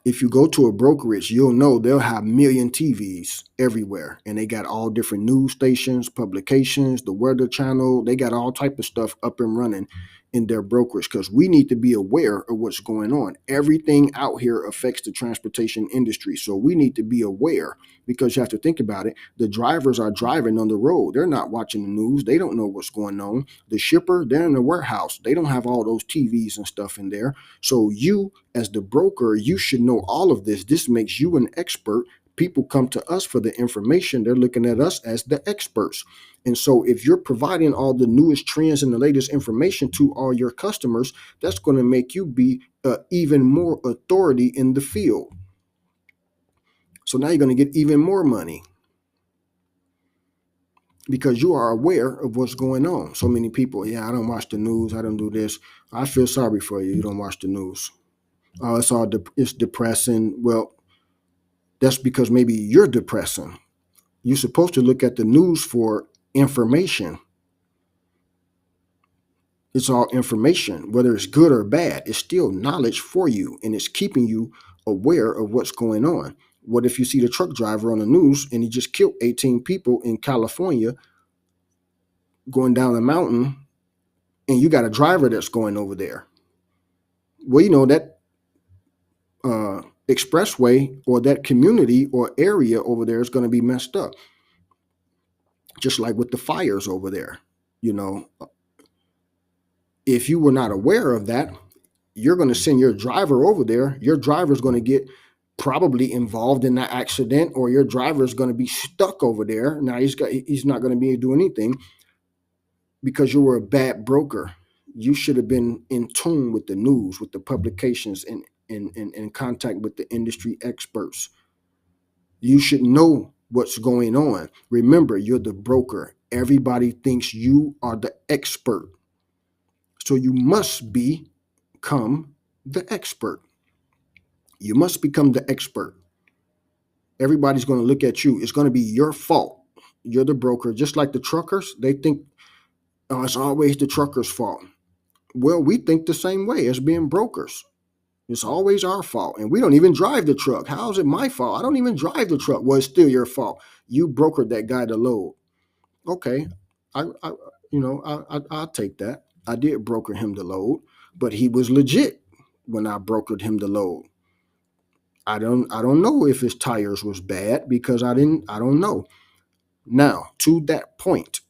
If you go to a brokerage, you'll know they'll have million TVs everywhere, and they got all different news stations, publications, the weather channel. They got all type of stuff up and running in their brokerage because we need to be aware of what's going on. Everything out here affects the transportation industry, so we need to be aware because you have to think about it. The drivers are driving on the road. They're not watching the news. They don't know what's going on. The shipper, they're in the warehouse. They don't have all those TVs and stuff in there. So you, as the broker, you should know all of this. This makes you an expert people come to us for the information. They're looking at us as the experts. And so if you're providing all the newest trends and the latest information to all your customers, that's going to make you be even more authority in the field. So now you're going to get even more money because you are aware of what's going on. So many people, yeah, I don't watch the news. I don't do this. I feel sorry for you. You don't watch the news. Oh, it's depressing. Well, that's because maybe you're depressing. You're supposed to look at the news for information. It's all information, whether it's good or bad. It's still knowledge for you, and it's keeping you aware of what's going on. What if you see the truck driver on the news and he just killed 18 people in California going down a mountain, and you got a driver that's going over there? Well, that expressway or that community or area over there is going to be messed up, just like with the fires over there. If you were not aware of that, you're going to send your driver over there. Your driver's going to get probably involved in that accident, or your driver is going to be stuck over there. Now he's not going to be able to do anything because you were a bad broker. You should have been in tune with the news, with the publications, and in contact with the industry experts. You should know what's going on. Remember, you're the broker. Everybody thinks you are the expert. So you must become the expert. You must become the expert. Everybody's going to look at you. It's going to be your fault. You're the broker. Just like the truckers, they think, oh, it's always the trucker's fault. Well, we think the same way as being brokers. It's always our fault. And we don't even drive the truck. How is it my fault? I don't even drive the truck. Well, it's still your fault. You brokered that guy to load. Okay. I'll take that. I did broker him to load, but he was legit when I brokered him to load. I don't know if his tires was bad because I don't know. Now, to that point,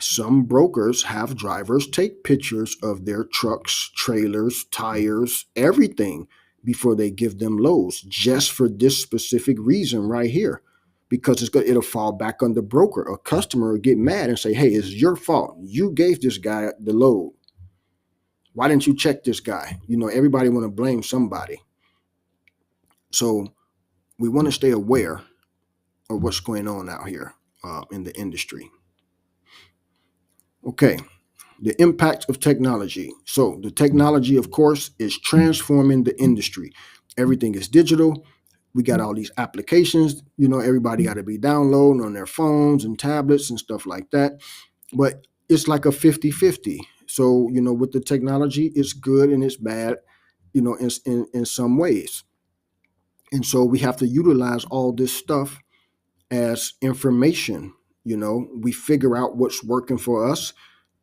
some brokers have drivers take pictures of their trucks, trailers, tires, everything before they give them loads, just for this specific reason right here. Because it'll fall back on the broker. A customer will get mad and say, hey, it's your fault. You gave this guy the load. Why didn't you check this guy? Everybody want to blame somebody. So we want to stay aware of what's going on out here in the industry. Okay, the impact of technology. So the technology, of course, is transforming the industry. Everything is digital. We got all these applications, everybody got to be downloading on their phones and tablets and stuff like that. But it's like a 50-50. So, with the technology, it's good and it's bad, in some ways. And so we have to utilize all this stuff as information. We figure out what's working for us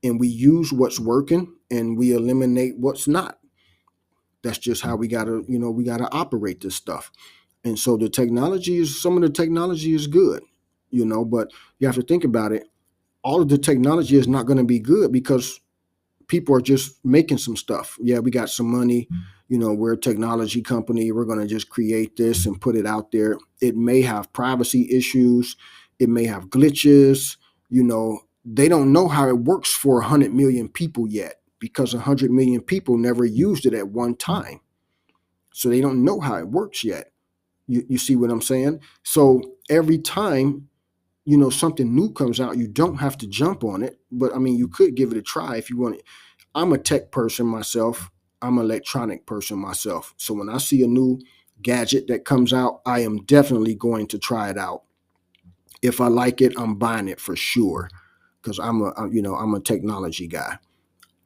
and we use what's working and we eliminate what's not. That's just how we gotta operate this stuff. And so some of the technology is good, but you have to think about it. All of the technology is not going to be good because people are just making some stuff. Yeah, we got some money, we're a technology company. We're going to just create this and put it out there. It may have privacy issues. It may have glitches. They don't know how it works for 100 million people yet because 100 million people never used it at one time. So they don't know how it works yet. You see what I'm saying? So every time something new comes out, you don't have to jump on it. But I mean, you could give it a try if you want it. I'm a tech person myself. I'm an electronic person myself. So when I see a new gadget that comes out, I am definitely going to try it out. If I like it, I'm buying it for sure because I'm a technology guy.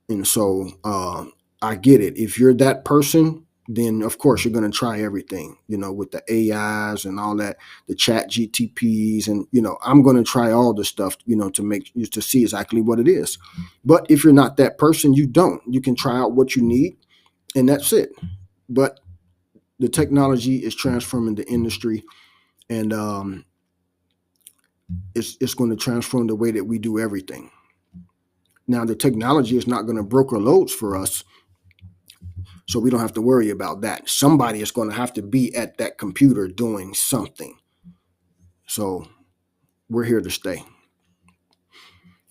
And so I get it. If you're that person, then of course you're going to try everything, with the AIs and all that, the chat GTPs. And, I'm going to try all the stuff, to see exactly what it is. But if you're not that person, you can try out what you need and that's it. But the technology is transforming the industry and it's going to transform the way that we do everything. Now, the technology is not going to broker loads for us. So we don't have to worry about that. Somebody is going to have to be at that computer doing something. So we're here to stay.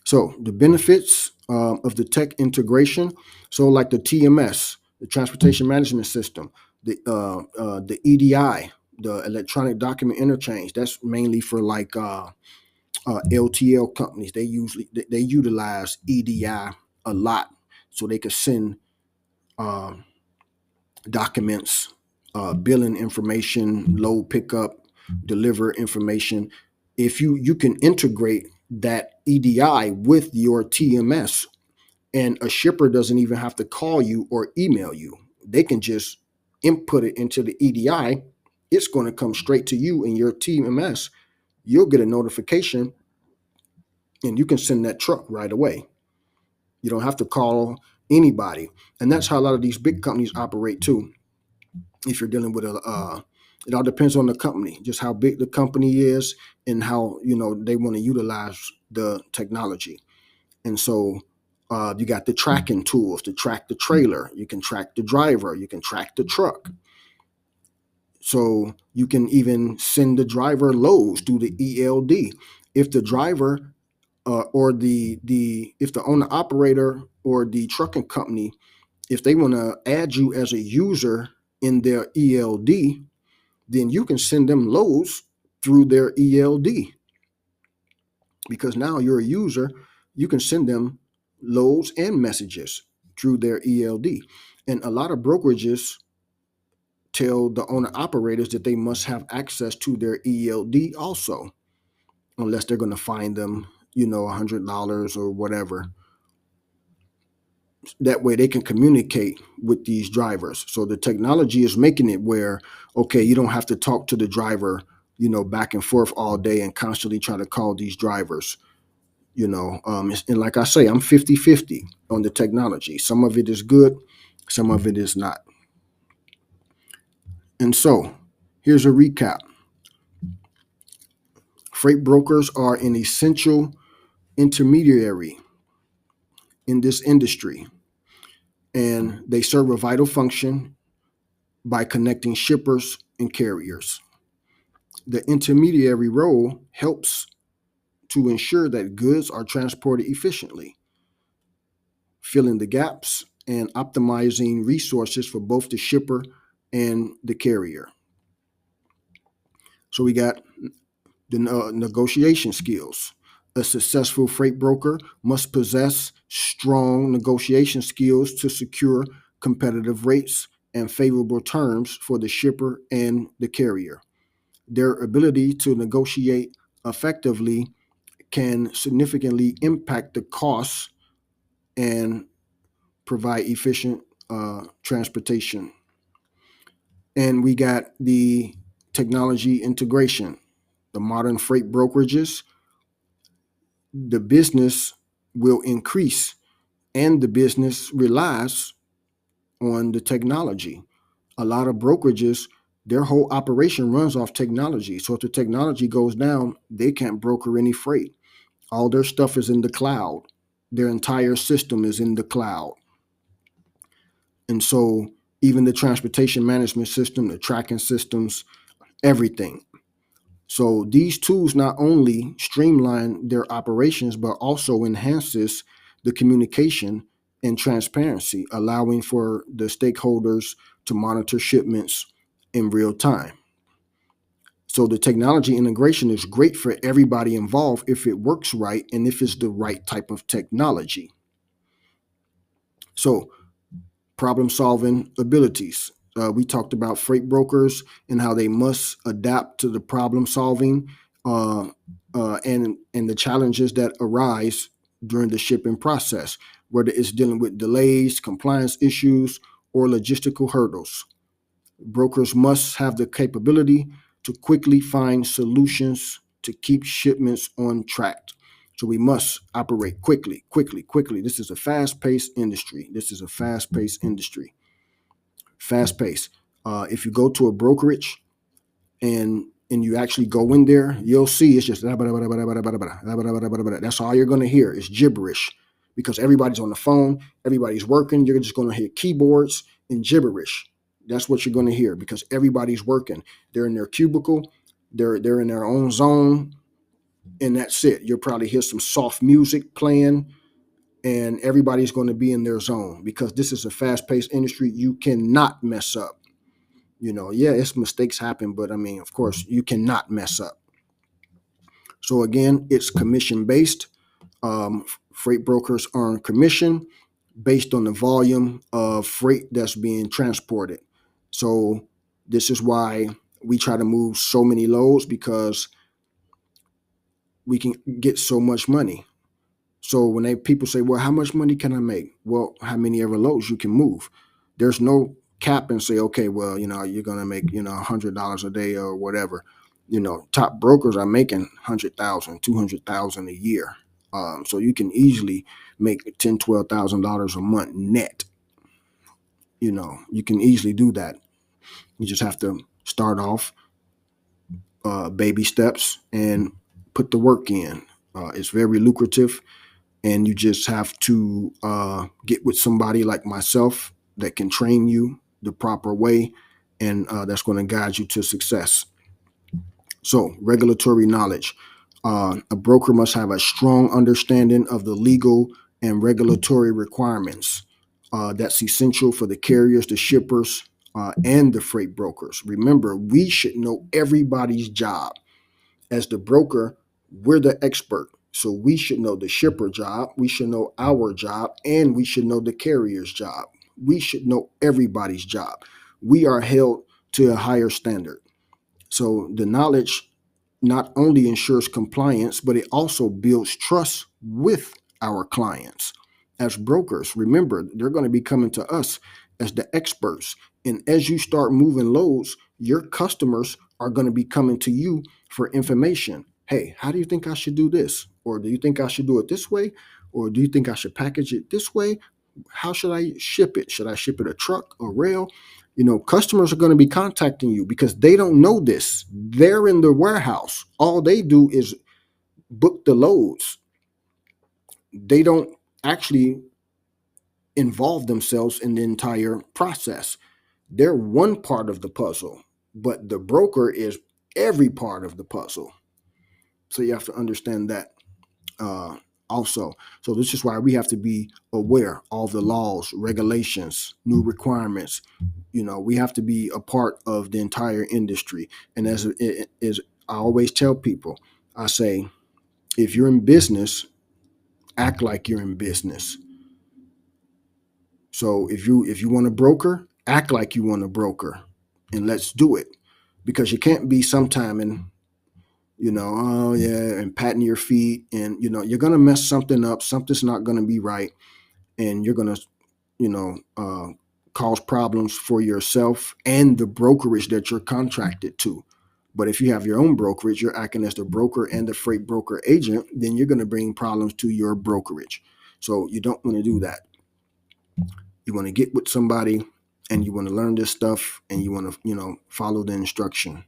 So the benefits of the tech integration. So like the TMS, the Transportation Management System, the EDI, the Electronic Document Interchange. That's mainly for like LTL companies. They utilize EDI a lot, so they can send documents, billing information, load pickup, deliver information. If you can integrate that EDI with your TMS, and a shipper doesn't even have to call you or email you. They can just input it into the EDI. It's going to come straight to you in your TMS. You'll get a notification and you can send that truck right away. You don't have to call anybody. And that's how a lot of these big companies operate too. If you're dealing with it all depends on the company, just how big the company is and how, they want to utilize the technology. And so you got the tracking tools to track the trailer. You can track the driver. You can track the truck. So you can even send the driver loads through the ELD. If the driver or if the owner operator or the trucking company, if they want to add you as a user in their ELD, then you can send them loads through their ELD, because now you're a user. You can send them loads and messages through their ELD. And a lot of brokerages tell the owner operators that they must have access to their ELD also, unless they're going to fine them, $100 or whatever. That way they can communicate with these drivers. So the technology is making it where, okay, you don't have to talk to the driver, back and forth all day and constantly try to call these drivers. And like I say, I'm 50-50 on the technology. Some of it is good, some of it is not. And so here's a recap. Freight brokers are an essential intermediary in this industry, and they serve a vital function by connecting shippers and carriers. The intermediary role helps to ensure that goods are transported efficiently, filling the gaps and optimizing resources for both the shipper and the carrier. So we got the negotiation skills. A successful freight broker must possess strong negotiation skills to secure competitive rates and favorable terms for the shipper and the carrier. Their ability to negotiate effectively can significantly impact the costs and provide efficient transportation. And we got the technology integration. The modern freight brokerages, the business will increase, and the business relies on the technology. A lot of brokerages, their whole operation runs off technology. So if the technology goes down, they can't broker any freight. All their stuff is in the cloud. Their entire system is in the cloud. And so even the transportation management system, the tracking systems, everything. So these tools not only streamline their operations, but also enhances the communication and transparency, allowing for the stakeholders to monitor shipments in real time. So the technology integration is great for everybody involved if it works right and if it's the right type of technology. So problem-solving abilities. We talked about freight brokers and how they must adapt to the problem-solving and the challenges that arise during the shipping process, whether it's dealing with delays, compliance issues, or logistical hurdles. Brokers must have the capability to quickly find solutions to keep shipments on track. So we must operate quickly. This is a fast-paced industry. Fast-paced. If you go to a brokerage and you actually go in there, you'll see it's just that's all you're going to hear is gibberish. because everybody's on the phone, everybody's working. You're just going to hear keyboards and gibberish. That's what you're going to hear because everybody's working. They're in their cubicle, they're in their own zone, and that's it. You'll probably hear some soft music playing, and everybody's going to be in their zone because this is a fast-paced industry. You cannot mess up. Yeah, it's mistakes happen, but I mean, of course, you cannot mess up. So again, it's commission based. Freight brokers earn commission based on the volume of freight that's being transported. So this is why we try to move so many loads, because we can get so much money. So when people say, well, how much money can I make? Well, how many ever loads you can move. There's no cap and say, okay, well, you're going to make, $100 a day or whatever. Top brokers are making 100,000, 200,000 a year. So you can easily make $10,000, $12,000 a month net. You can easily do that. You just have to start off baby steps and put the work in. It's very lucrative. And you just have to get with somebody like myself that can train you the proper way, and that's going to guide you to success. So, regulatory knowledge. A broker must have a strong understanding of the legal and regulatory requirements. That's essential for the carriers, the shippers, and the freight brokers. Remember, we should know everybody's job. As the broker, we're the expert. So we should know the shipper job, we should know our job, and we should know the carrier's job. We should know everybody's job. We are held to a higher standard. So the knowledge not only ensures compliance, but it also builds trust with our clients. As brokers, remember, they're going to be coming to us as the experts. And as you start moving loads, your customers are going to be coming to you for information. Hey, how do you think I should do this? Or do you think I should do it this way? Or do you think I should package it this way? How should I ship it? Should I ship it a truck or rail? Customers are going to be contacting you because they don't know this. They're in the warehouse. All they do is book the loads. They don't actually involve themselves in the entire process. They're one part of the puzzle, but the broker is every part of the puzzle. So you have to understand that also. So this is why we have to be aware of the laws, regulations, new requirements. We have to be a part of the entire industry. And as it is, I always tell people, I say, if you're in business, act like you're in business. So if you want a broker, act like you want a broker, and let's do it, because you can't be sometime and oh yeah, and patting your feet, and you're gonna mess something up. Something's not gonna be right, and you're gonna you know cause problems for yourself and the brokerage that you're contracted to. But if you have your own brokerage, you're acting as the broker and the freight broker agent, then you're going to bring problems to your brokerage. So you don't want to do that. You want to get with somebody and you want to learn this stuff, and you want to, follow the instruction,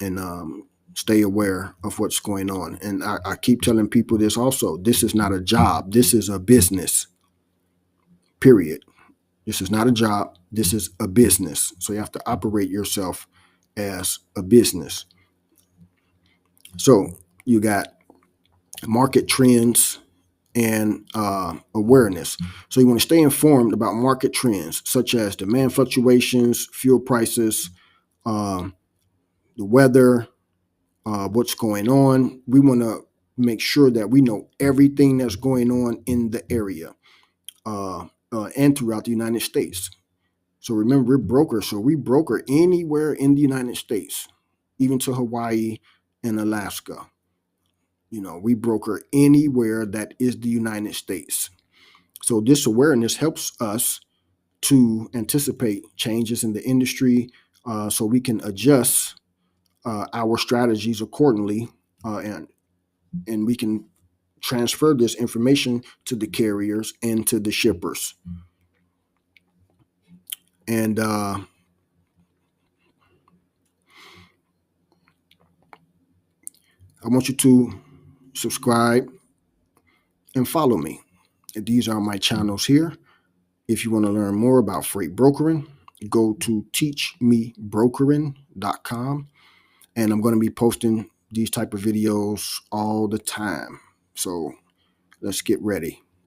and stay aware of what's going on. And I keep telling people this also. This is not a job. This is a business, period. This is not a job. This is a business. So you have to operate yourself as a business. So you got market trends and awareness. So you want to stay informed about market trends such as demand fluctuations, fuel prices, the weather, what's going on. We want to make sure that we know everything that's going on in the area and throughout the United States. So remember, we're brokers, so we broker anywhere in the United States, even to Hawaii and Alaska. We broker anywhere that is the United States. So this awareness helps us to anticipate changes in the industry, so we can adjust our strategies accordingly, and we can transfer this information to the carriers and to the shippers. And I want you to subscribe and follow me. These are my channels here. If you want to learn more about freight brokering, go to teachmebrokering.com. And I'm going to be posting these type of videos all the time. So let's get ready.